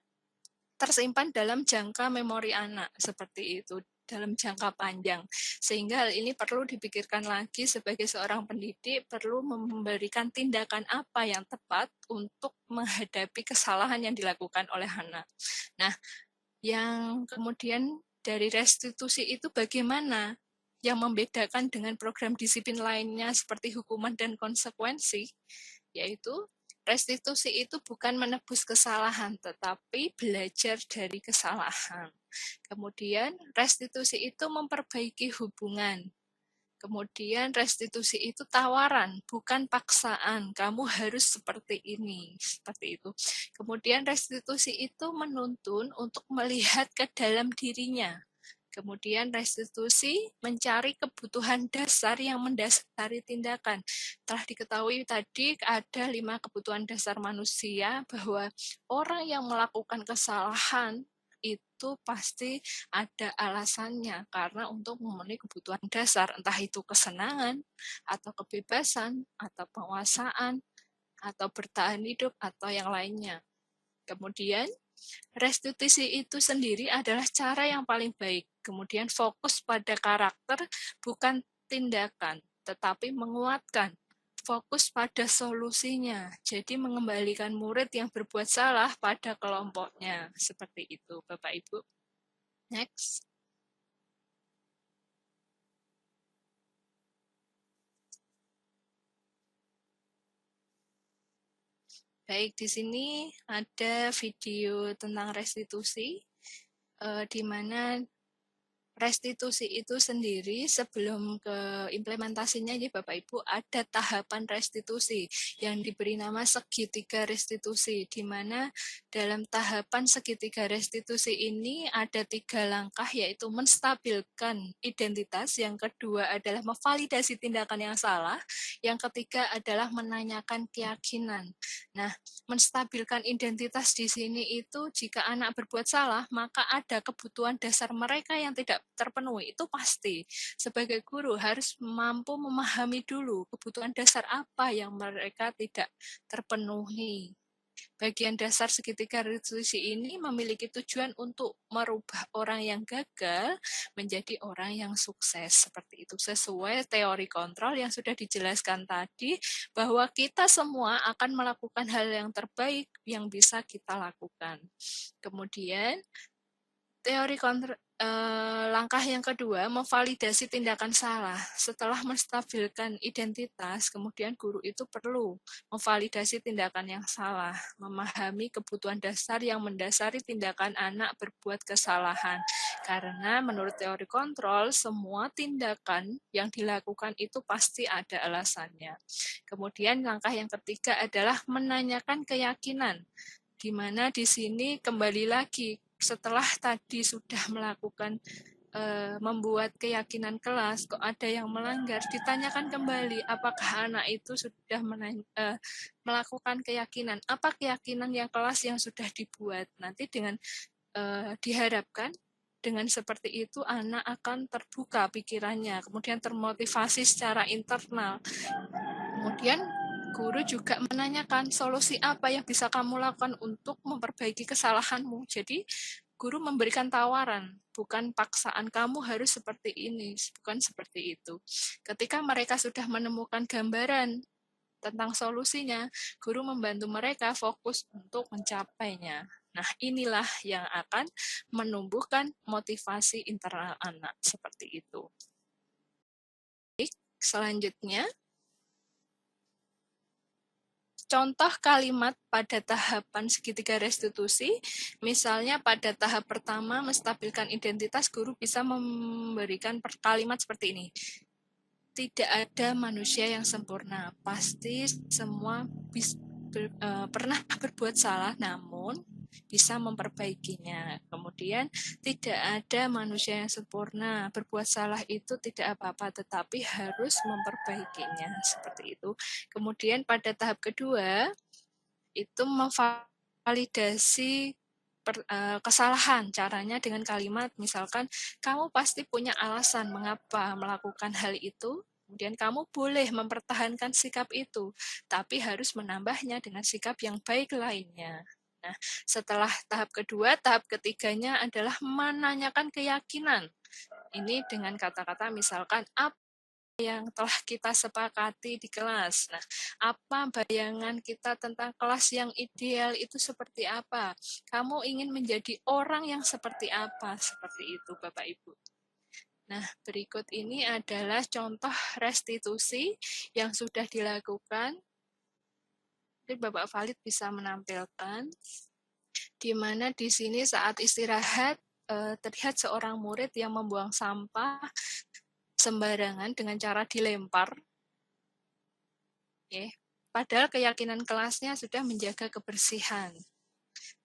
tersimpan dalam jangka memori anak, seperti itu, dalam jangka panjang. Sehingga hal ini perlu dipikirkan lagi sebagai seorang pendidik, perlu memberikan tindakan apa yang tepat untuk menghadapi kesalahan yang dilakukan oleh anak. Nah, yang kemudian dari restitusi itu bagaimana? Yang membedakan dengan program disiplin lainnya seperti hukuman dan konsekuensi, yaitu restitusi itu bukan menebus kesalahan, tetapi belajar dari kesalahan. Kemudian restitusi itu memperbaiki hubungan. Kemudian restitusi itu tawaran, bukan paksaan. Kamu harus seperti ini, seperti itu. Kemudian restitusi itu menuntun untuk melihat ke dalam dirinya. Kemudian restitusi mencari kebutuhan dasar yang mendasari tindakan. Telah diketahui tadi ada 5 kebutuhan dasar manusia, bahwa orang yang melakukan kesalahan itu pasti ada alasannya, karena untuk memenuhi kebutuhan dasar, entah itu kesenangan, atau kebebasan, atau penguasaan, atau bertahan hidup, atau yang lainnya. Kemudian, restitusi itu sendiri adalah cara yang paling baik. Kemudian fokus pada karakter, bukan tindakan, tetapi menguatkan. Fokus pada solusinya. Jadi mengembalikan murid yang berbuat salah pada kelompoknya. Seperti itu, Bapak Ibu. Next. Baik, di sini ada video tentang restitusi, di mana restitusi itu sendiri sebelum ke implementasinya ya Bapak Ibu, ada tahapan restitusi yang diberi nama segitiga restitusi, di mana dalam tahapan segitiga restitusi ini ada 3 langkah, yaitu menstabilkan identitas, yang kedua adalah memvalidasi tindakan yang salah, yang ketiga adalah menanyakan keyakinan. Nah, menstabilkan identitas di sini itu jika anak berbuat salah, maka ada kebutuhan dasar mereka yang tidak terpenuhi, itu pasti. Sebagai guru harus mampu memahami dulu kebutuhan dasar apa yang mereka tidak terpenuhi. Bagian dasar segitiga restitusi ini memiliki tujuan untuk merubah orang yang gagal menjadi orang yang sukses. Seperti itu, sesuai teori kontrol yang sudah dijelaskan tadi, bahwa kita semua akan melakukan hal yang terbaik yang bisa kita lakukan. Kemudian, teori kontrol, langkah yang kedua, memvalidasi tindakan salah. Setelah menstabilkan identitas, kemudian guru itu perlu memvalidasi tindakan yang salah, memahami kebutuhan dasar yang mendasari tindakan anak berbuat kesalahan. Karena menurut teori kontrol, semua tindakan yang dilakukan itu pasti ada alasannya. Kemudian langkah yang ketiga adalah menanyakan keyakinan, di mana di sini kembali lagi, setelah tadi sudah melakukan membuat keyakinan kelas, kok ada yang melanggar, ditanyakan kembali apakah anak itu sudah melakukan keyakinan, apa keyakinan yang kelas yang sudah dibuat. Nanti dengan diharapkan dengan seperti itu anak akan terbuka pikirannya, kemudian termotivasi secara internal. Kemudian guru juga menanyakan solusi apa yang bisa kamu lakukan untuk memperbaiki kesalahanmu. Jadi guru memberikan tawaran, bukan paksaan kamu harus seperti ini, bukan seperti itu. Ketika mereka sudah menemukan gambaran tentang solusinya, guru membantu mereka fokus untuk mencapainya. Nah, inilah yang akan menumbuhkan motivasi internal anak, seperti itu. Selanjutnya, contoh kalimat pada tahapan segitiga restitusi, misalnya pada tahap pertama menstabilkan identitas, guru bisa memberikan kalimat seperti ini. Tidak ada manusia yang sempurna, pasti semua pernah berbuat salah, namun bisa memperbaikinya. Kemudian, tidak ada manusia yang sempurna, berbuat salah itu tidak apa-apa, tetapi harus memperbaikinya, seperti itu. Kemudian pada tahap kedua, itu memvalidasi kesalahan. Caranya dengan kalimat, misalkan, kamu pasti punya alasan mengapa melakukan hal itu, kemudian kamu boleh mempertahankan sikap itu, tapi harus menambahnya dengan sikap yang baik lainnya. Nah, setelah tahap kedua, tahap ketiganya adalah menanyakan keyakinan. Ini dengan kata-kata misalkan, apa yang telah kita sepakati di kelas. Nah, apa bayangan kita tentang kelas yang ideal itu seperti apa? Kamu ingin menjadi orang yang seperti apa? Seperti itu, Bapak Ibu. Nah, berikut ini adalah contoh restitusi yang sudah dilakukan. Bapak Valid bisa menampilkan, di mana di sini saat istirahat terlihat seorang murid yang membuang sampah sembarangan dengan cara dilempar. Padahal keyakinan kelasnya sudah menjaga kebersihan.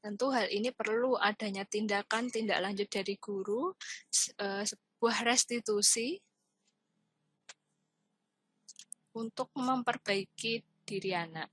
Tentu hal ini perlu adanya tindakan tindak lanjut dari guru, sebuah restitusi untuk memperbaiki diri anak.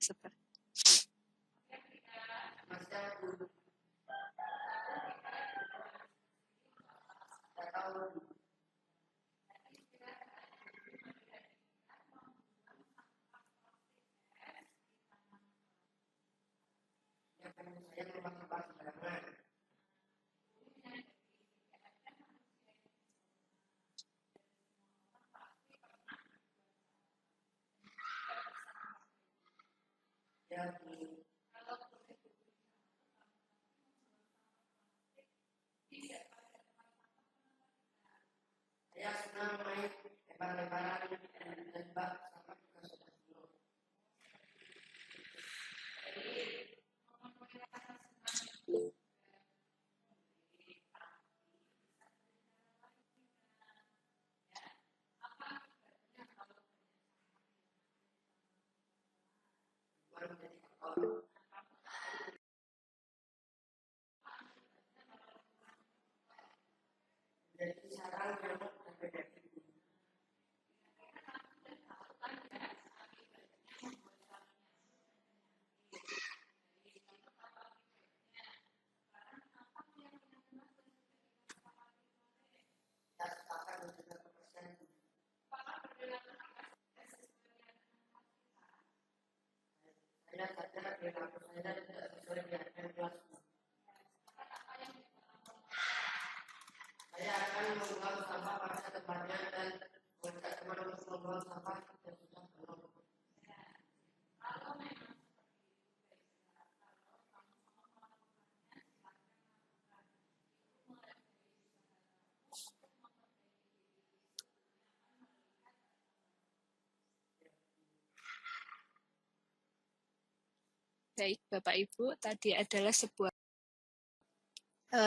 Baik, Bapak Ibu, tadi adalah sebuah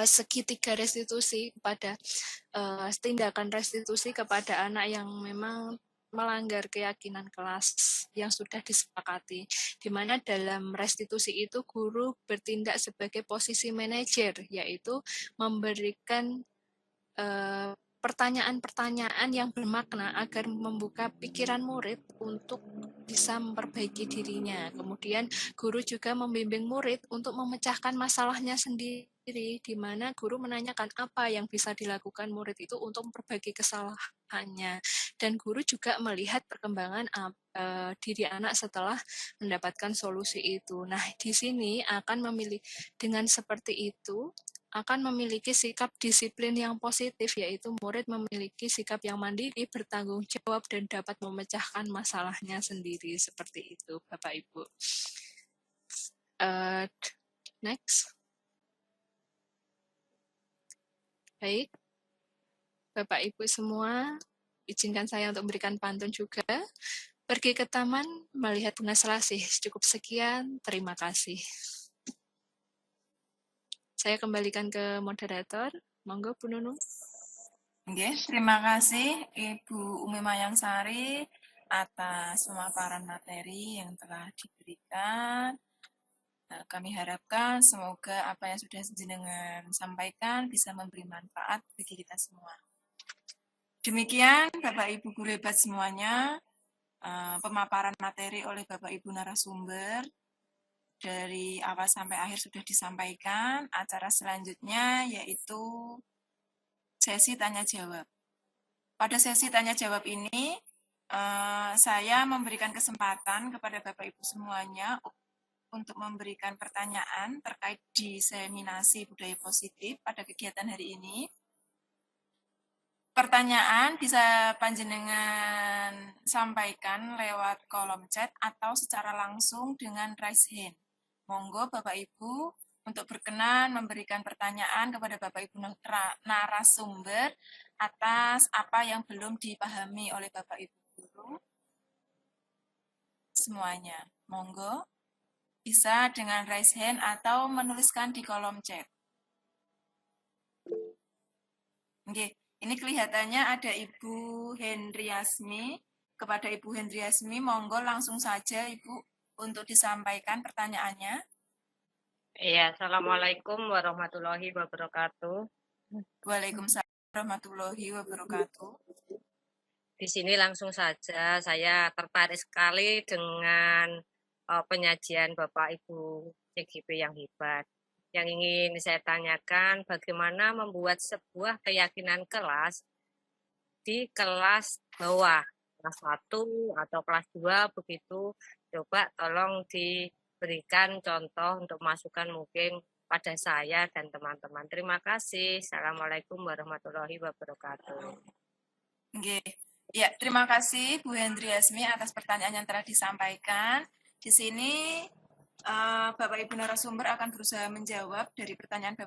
segitiga restitusi kepada tindakan restitusi kepada anak yang memang melanggar keyakinan kelas yang sudah disepakati, di mana dalam restitusi itu guru bertindak sebagai posisi manajer, yaitu memberikan pertanyaan-pertanyaan yang bermakna agar membuka pikiran murid untuk bisa memperbaiki dirinya. Kemudian guru juga membimbing murid untuk memecahkan masalahnya sendiri, di mana guru menanyakan apa yang bisa dilakukan murid itu untuk memperbaiki kesalahannya. Dan guru juga melihat perkembangan diri anak setelah mendapatkan solusi itu. Nah, di sini akan memilih dengan seperti itu akan memiliki sikap disiplin yang positif, yaitu murid memiliki sikap yang mandiri, bertanggung jawab, dan dapat memecahkan masalahnya sendiri. Seperti itu, Bapak Ibu. Next. Baik, Bapak Ibu semua, izinkan saya untuk memberikan pantun juga. Pergi ke taman, melihat bunga selasih. Cukup sekian, terima kasih. Saya kembalikan ke moderator. Monggo, Bu Nunung. Oke, terima kasih Ibu Umi Mayangsari atas pemaparan materi yang telah diberikan. Kami harapkan semoga apa yang sudah jenengan sampaikan bisa memberi manfaat bagi kita semua. Demikian Bapak Ibu guru hebat semuanya, pemaparan materi oleh Bapak Ibu narasumber dari awal sampai akhir sudah disampaikan. Acara selanjutnya yaitu sesi tanya jawab. Pada sesi tanya jawab ini saya memberikan kesempatan kepada Bapak Ibu semuanya untuk memberikan pertanyaan terkait diseminasi budaya positif pada kegiatan hari ini. Pertanyaan bisa panjenengan sampaikan lewat kolom chat atau secara langsung dengan raise hand. Monggo Bapak Ibu untuk berkenan memberikan pertanyaan kepada Bapak Ibu narasumber atas apa yang belum dipahami oleh Bapak Ibu guru. Semuanya, monggo bisa dengan raise hand atau menuliskan di kolom chat. Oke. Ini kelihatannya ada Ibu Hendriasmi. Kepada Ibu Hendriasmi, monggo langsung saja Ibu untuk disampaikan pertanyaannya. Iya, Assalamualaikum warahmatullahi wabarakatuh. Waalaikumsalam warahmatullahi wabarakatuh. Di sini langsung saja, saya tertarik sekali dengan penyajian Bapak Ibu CGP yang hebat. Yang ingin saya tanyakan, bagaimana membuat sebuah keyakinan kelas di kelas bawah, kelas 1 atau kelas 2 begitu. Coba tolong diberikan contoh untuk masukan mungkin pada saya dan teman-teman. Terima kasih. Assalamualaikum warahmatullahi wabarakatuh. Oke. Ya, terima kasih Bu Hendriasmi atas pertanyaan yang telah disampaikan. Di sini Bapak Ibu narasumber akan berusaha menjawab dari pertanyaan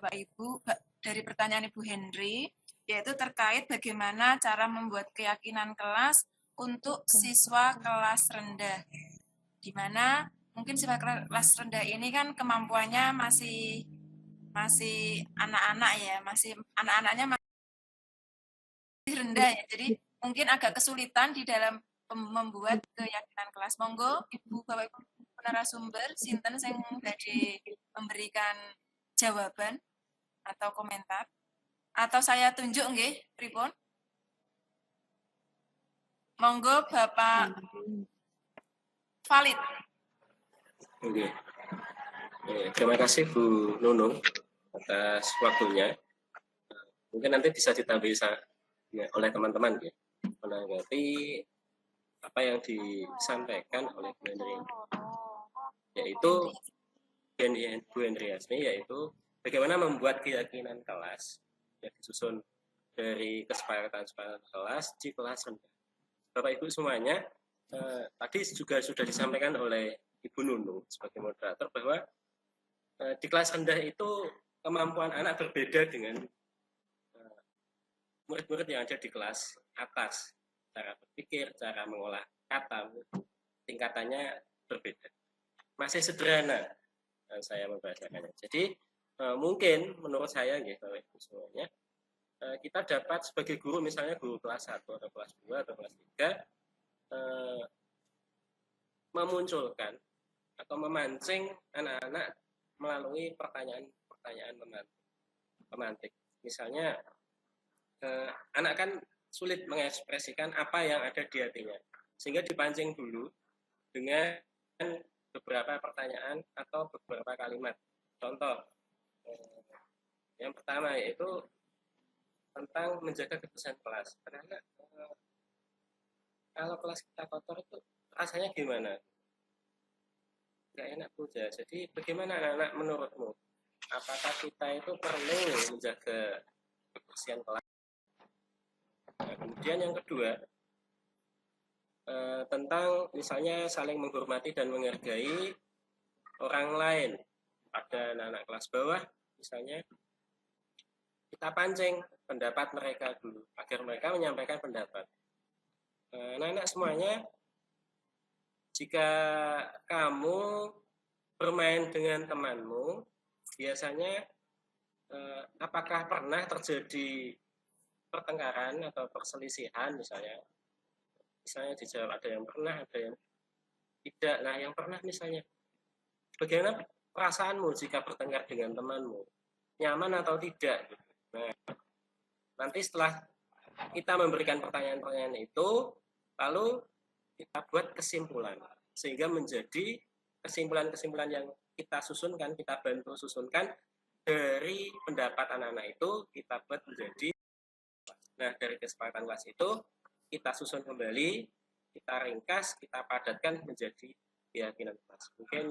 Ibu Henry, yaitu terkait bagaimana cara membuat keyakinan kelas untuk siswa kelas rendah. Di mana mungkin siswa kelas rendah ini kan kemampuannya masih anak-anak ya, anak-anaknya masih rendah ya. Jadi mungkin agak kesulitan di dalam membuat keyakinan kelas. Monggo Ibu Bapak Ibu narasumber sinten sing badhe memberikan jawaban atau komentar, atau saya tunjuk nggih pripun? Monggo Bapak Valid. Oke. Terima kasih Bu Nunung atas waktunya. Mungkin nanti bisa ditambahi oleh teman-teman ya, menanggapi apa yang disampaikan oleh Bu Hendri, yaitu Bu Hendriasmi, yaitu bagaimana membuat keyakinan kelas yang disusun dari kesepakatan kelas di kelas rendah. Bapak Ibu semuanya, tadi juga sudah disampaikan oleh Ibu Nunung sebagai moderator bahwa di kelas rendah itu kemampuan anak berbeda dengan murid-murid yang ada di kelas atas. Cara berpikir, cara mengolah kata, tingkatannya berbeda. Masih sederhana saya membahasakannya. Jadi mungkin menurut saya gitu, semuanya kita dapat sebagai guru, misalnya guru kelas 1 atau kelas 2 atau kelas 3, memunculkan atau memancing anak-anak melalui pertanyaan-pertanyaan pemantik. Misalnya anak kan sulit mengekspresikan apa yang ada di hatinya, sehingga dipancing dulu dengan beberapa pertanyaan atau beberapa kalimat. Contoh yang pertama yaitu tentang menjaga kebersihan kelas. Karena kalau kelas kita kotor itu rasanya gimana? Nggak enak puja. Jadi bagaimana anak-anak menurutmu? Apakah kita itu perlu menjaga kebersihan kelas? Nah, kemudian yang kedua, tentang misalnya saling menghormati dan menghargai orang lain. Pada anak-anak kelas bawah, misalnya, kita pancing pendapat mereka dulu, agar mereka menyampaikan pendapat. Anak-anak semuanya, jika kamu bermain dengan temanmu, biasanya apakah pernah terjadi pertengkaran atau perselisihan misalnya dijawab ada yang pernah, ada yang tidak. Nah, yang pernah misalnya, bagaimana perasaanmu jika bertengkar dengan temanmu, nyaman atau tidak? Nah, nanti setelah kita memberikan pertanyaan-pertanyaan itu, lalu kita buat kesimpulan, sehingga menjadi kesimpulan-kesimpulan yang kita susunkan, kita bantu susunkan dari pendapat anak-anak itu, kita buat menjadi. Nah, dari kesepakatan kelas itu kita susun kembali, kita ringkas, kita padatkan menjadi keyakinan kelas. Mungkin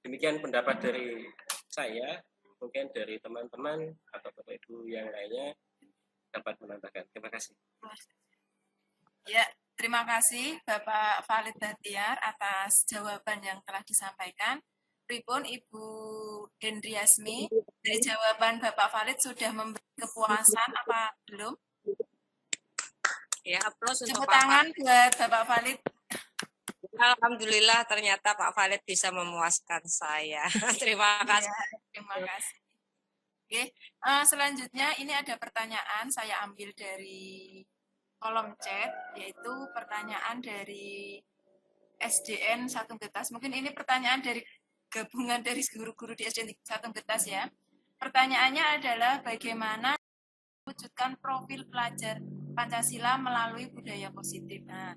demikian pendapat dari saya, mungkin dari teman-teman atau Bapak Ibu yang lainnya dapat menambahkan. Terima kasih. Ya, terima kasih Bapak Valid Bahtiar atas jawaban yang telah disampaikan. Pripun Ibu Hendriasmi, dari jawaban Bapak Valid sudah memberi kepuasan apa belum? Ya, plus untuk Tepuk tangan buat Bapak Valid. Alhamdulillah, ternyata Pak Valid bisa memuaskan saya. Terima kasih. Ya, terima kasih. Oke, selanjutnya ini ada pertanyaan saya ambil dari kolom chat, yaitu pertanyaan dari SDN Satu Getas. Mungkin ini pertanyaan dari gabungan dari guru-guru di SDN Satu Getas ya. Pertanyaannya adalah bagaimana mewujudkan profil pelajar Pancasila melalui budaya positif. Nah,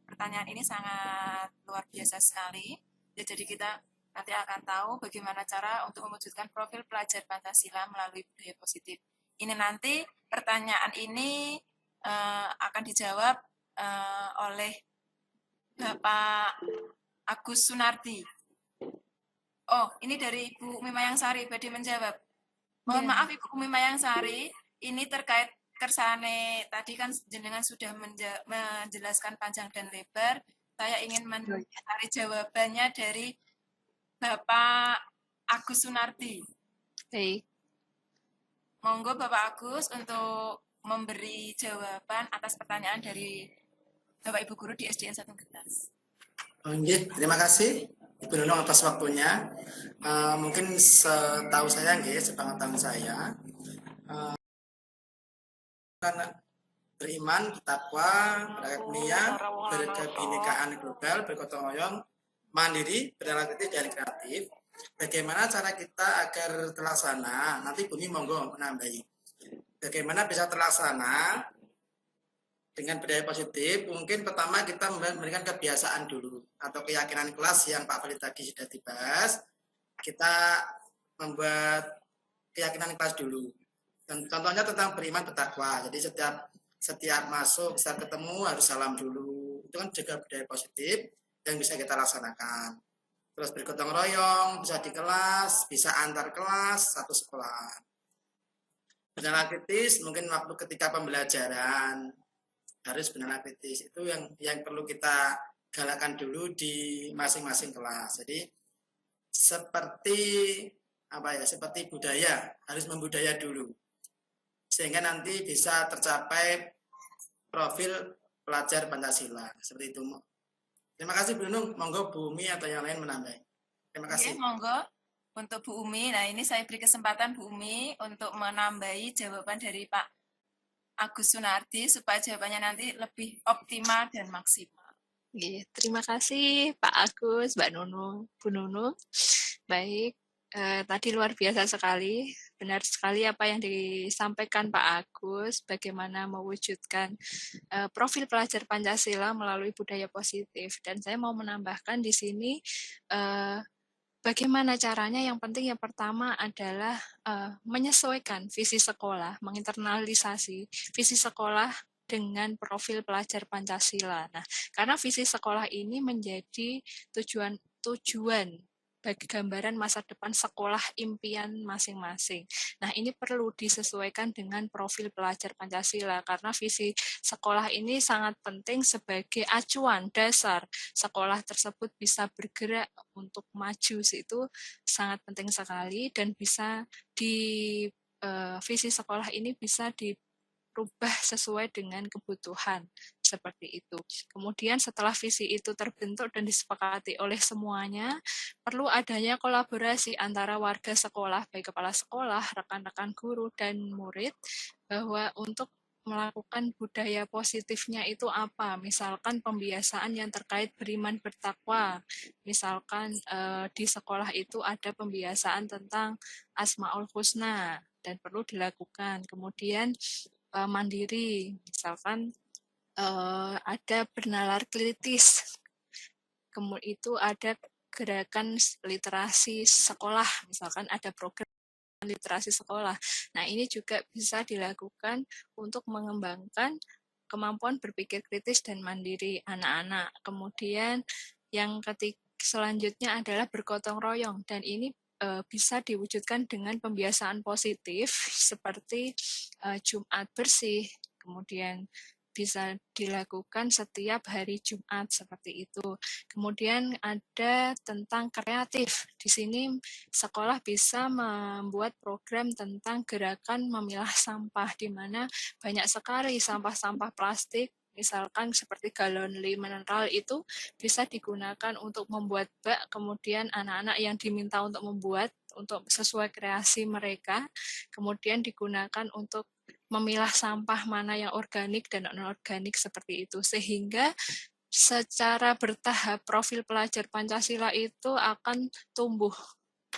pertanyaan ini sangat luar biasa sekali. Ya, jadi kita nanti akan tahu bagaimana cara untuk mewujudkan profil pelajar Pancasila melalui budaya positif. Ini nanti pertanyaan ini akan dijawab oleh Bapak Agus Sunardi. Oh, ini dari Ibu Umi Mayangsari, Badi menjawab. Mohon maaf Ibu Umi Mayangsari, ini terkait kersane tadi kan jenengan sudah menjelaskan panjang dan lebar. Saya ingin mencari jawabannya dari Bapak Agus Sunardi. Baik. Monggo Bapak Agus untuk memberi jawaban atas pertanyaan dari Bapak Ibu Guru di SDN Satu Getas. Terima kasih Ibu Nunung atas waktunya. Mungkin setahu saya, sepengetahuan saya, karena beriman, bertakwa, beragnia, berkebinekaan global, bergotong royong, mandiri, bernalakritis dan kreatif. Bagaimana cara kita agar terlaksana? Nanti Bumi monggo menambahi. Bagaimana bisa terlaksana dengan budaya positif? Mungkin pertama kita memberikan kebiasaan dulu atau keyakinan kelas yang Pak Khalid tadi sudah dibahas. Kita membuat keyakinan kelas dulu. Dan contohnya tentang beriman bertakwa. Jadi setiap masuk, setiap ketemu harus salam dulu. Itu kan juga budaya positif yang bisa kita laksanakan. Terus bergotong royong, bisa di kelas, bisa antar kelas, satu sekolah. Benar kritis, mungkin waktu ketika pembelajaran harus benar kritis. Itu yang perlu kita galakan dulu di masing-masing kelas. Jadi seperti budaya, harus membudaya dulu. Sehingga nanti bisa tercapai profil pelajar Pancasila. Seperti itu. Terima kasih Bu Nunung. Monggo Bu Umi atau yang lain menambah. Terima kasih. Oke, monggo untuk Bu Umi. Nah, ini saya beri kesempatan Bu Umi untuk menambahi jawaban dari Pak Agus Sunardi supaya jawabannya nanti lebih optimal dan maksimal. Terima kasih Pak Agus, Mbak Nunung, Bu Nunung. Baik, tadi luar biasa sekali. Benar sekali apa yang disampaikan Pak Agus, bagaimana mewujudkan profil pelajar Pancasila melalui budaya positif. Dan saya mau menambahkan di sini bagaimana caranya. Yang penting yang pertama adalah menyesuaikan visi sekolah, menginternalisasi visi sekolah dengan profil pelajar Pancasila. Nah, karena visi sekolah ini menjadi tujuan bagi gambaran masa depan sekolah impian masing-masing. Nah, ini perlu disesuaikan dengan profil pelajar Pancasila karena visi sekolah ini sangat penting sebagai acuan dasar sekolah tersebut bisa bergerak untuk maju. Itu sangat penting sekali dan bisa visi sekolah ini bisa dirubah sesuai dengan kebutuhan. Seperti itu. Kemudian setelah visi itu terbentuk dan disepakati oleh semuanya, perlu adanya kolaborasi antara warga sekolah, baik kepala sekolah, rekan-rekan guru, dan murid, bahwa untuk melakukan budaya positifnya itu apa? Misalkan pembiasaan yang terkait beriman bertakwa. Misalkan di sekolah itu ada pembiasaan tentang Asmaul Husna dan perlu dilakukan. Kemudian mandiri, misalkan ada bernalar kritis, kemudian itu ada gerakan literasi sekolah, misalkan ada program literasi sekolah. Nah, ini juga bisa dilakukan untuk mengembangkan kemampuan berpikir kritis dan mandiri anak-anak. Kemudian yang selanjutnya adalah bergotong royong, dan ini bisa diwujudkan dengan pembiasaan positif seperti Jumat bersih, kemudian bisa dilakukan setiap hari Jumat seperti itu. Kemudian ada tentang kreatif. Di sini sekolah bisa membuat program tentang gerakan memilah sampah, di mana banyak sekali sampah-sampah plastik Misalkan seperti galon mineral itu bisa digunakan untuk membuat bak, kemudian anak-anak yang diminta untuk membuat untuk sesuai kreasi mereka, kemudian digunakan untuk memilah sampah mana yang organik dan non-organik seperti itu. Sehingga secara bertahap profil pelajar Pancasila itu akan tumbuh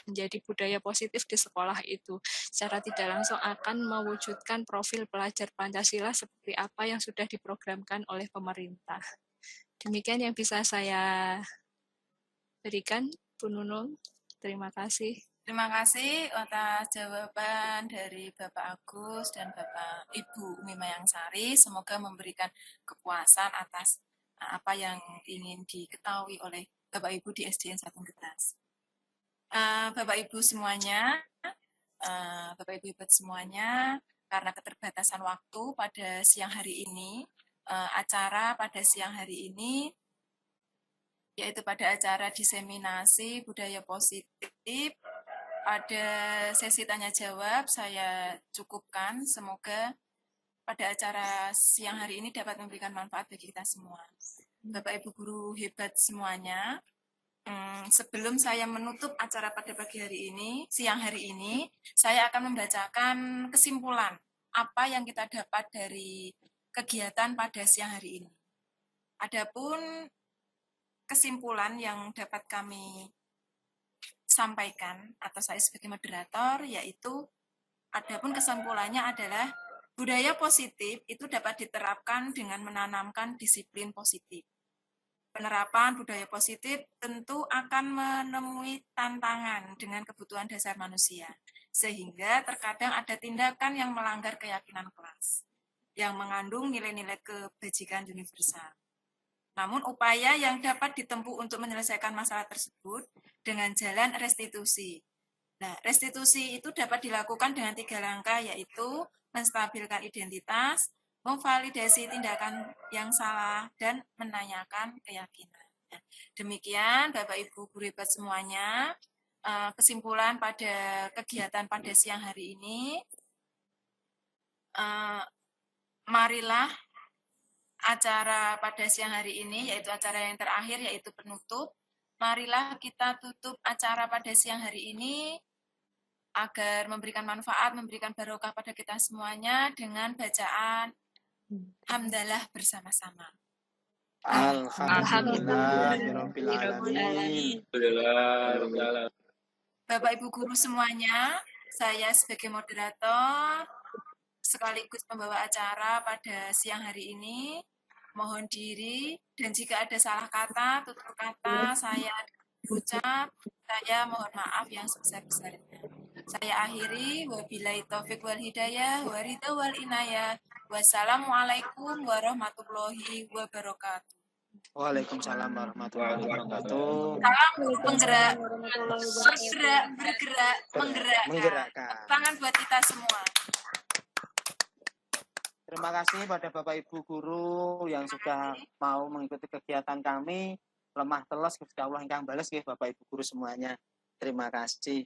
menjadi budaya positif di sekolah itu. Secara tidak langsung akan mewujudkan profil pelajar Pancasila seperti apa yang sudah diprogramkan oleh pemerintah. Demikian yang bisa saya berikan, Bu Nunung. Terima kasih. Terima kasih atas jawaban dari Bapak Agus dan Bapak Ibu Umi Mayangsari. Semoga memberikan kepuasan atas apa yang ingin diketahui oleh Bapak Ibu di SDN Satu Getas. Bapak Ibu semuanya, Bapak Ibu hebat semuanya, karena keterbatasan waktu pada siang hari ini, acara pada siang hari ini, yaitu pada acara diseminasi budaya positif, pada sesi tanya jawab saya cukupkan. Semoga pada acara siang hari ini dapat memberikan manfaat bagi kita semua. Bapak Ibu guru hebat semuanya, sebelum saya menutup acara pada pagi hari ini, siang hari ini, saya akan membacakan kesimpulan apa yang kita dapat dari kegiatan pada siang hari ini. Adapun kesimpulan yang dapat kami sampaikan atau saya sebagai moderator, yaitu adapun kesimpulannya adalah budaya positif itu dapat diterapkan dengan menanamkan disiplin positif. Penerapan budaya positif tentu akan menemui tantangan dengan kebutuhan dasar manusia, sehingga terkadang ada tindakan yang melanggar keyakinan kelas, yang mengandung nilai-nilai kebajikan universal. Namun upaya yang dapat ditempuh untuk menyelesaikan masalah tersebut dengan jalan restitusi. Nah, restitusi itu dapat dilakukan dengan 3 langkah, yaitu menstabilkan identitas, memvalidasi tindakan yang salah, dan menanyakan keyakinan. Demikian Bapak Ibu guru hebat semuanya, kesimpulan pada kegiatan pada siang hari ini. Marilah acara pada siang hari ini, yaitu acara yang terakhir, yaitu penutup. Marilah kita tutup acara pada siang hari ini agar memberikan manfaat, memberikan barokah pada kita semuanya dengan bacaan hamdalah bersama-sama. Alhamdulillahirrahmanirrahim. Bapak Ibu guru semuanya, saya sebagai moderator sekaligus pembawa acara pada siang hari ini mohon diri, dan jika ada salah kata, tutur kata saya ucap, saya mohon maaf yang sebesar-besarnya. Saya akhiri, wabillahi taufiq wal hidayah, waridha wal inayah. Wassalamualaikum warahmatullahi wabarakatuh. Waalaikumsalam warahmatullahi wabarakatuh. Salam penggerak, bergerak, menggerakkan. Tangan buat kita semua. Terima kasih pada Bapak Ibu guru yang sudah mau mengikuti kegiatan kami. Lemah teles Gusti Allah ingkang bales nggih Bapak Ibu guru semuanya. Terima kasih.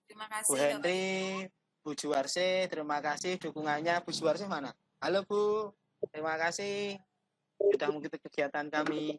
Terima kasih. Bu Henry, Bu Juwarse, terima kasih dukungannya. Bu Juwarse mana? Halo Bu, terima kasih sudah mengikuti kegiatan kami.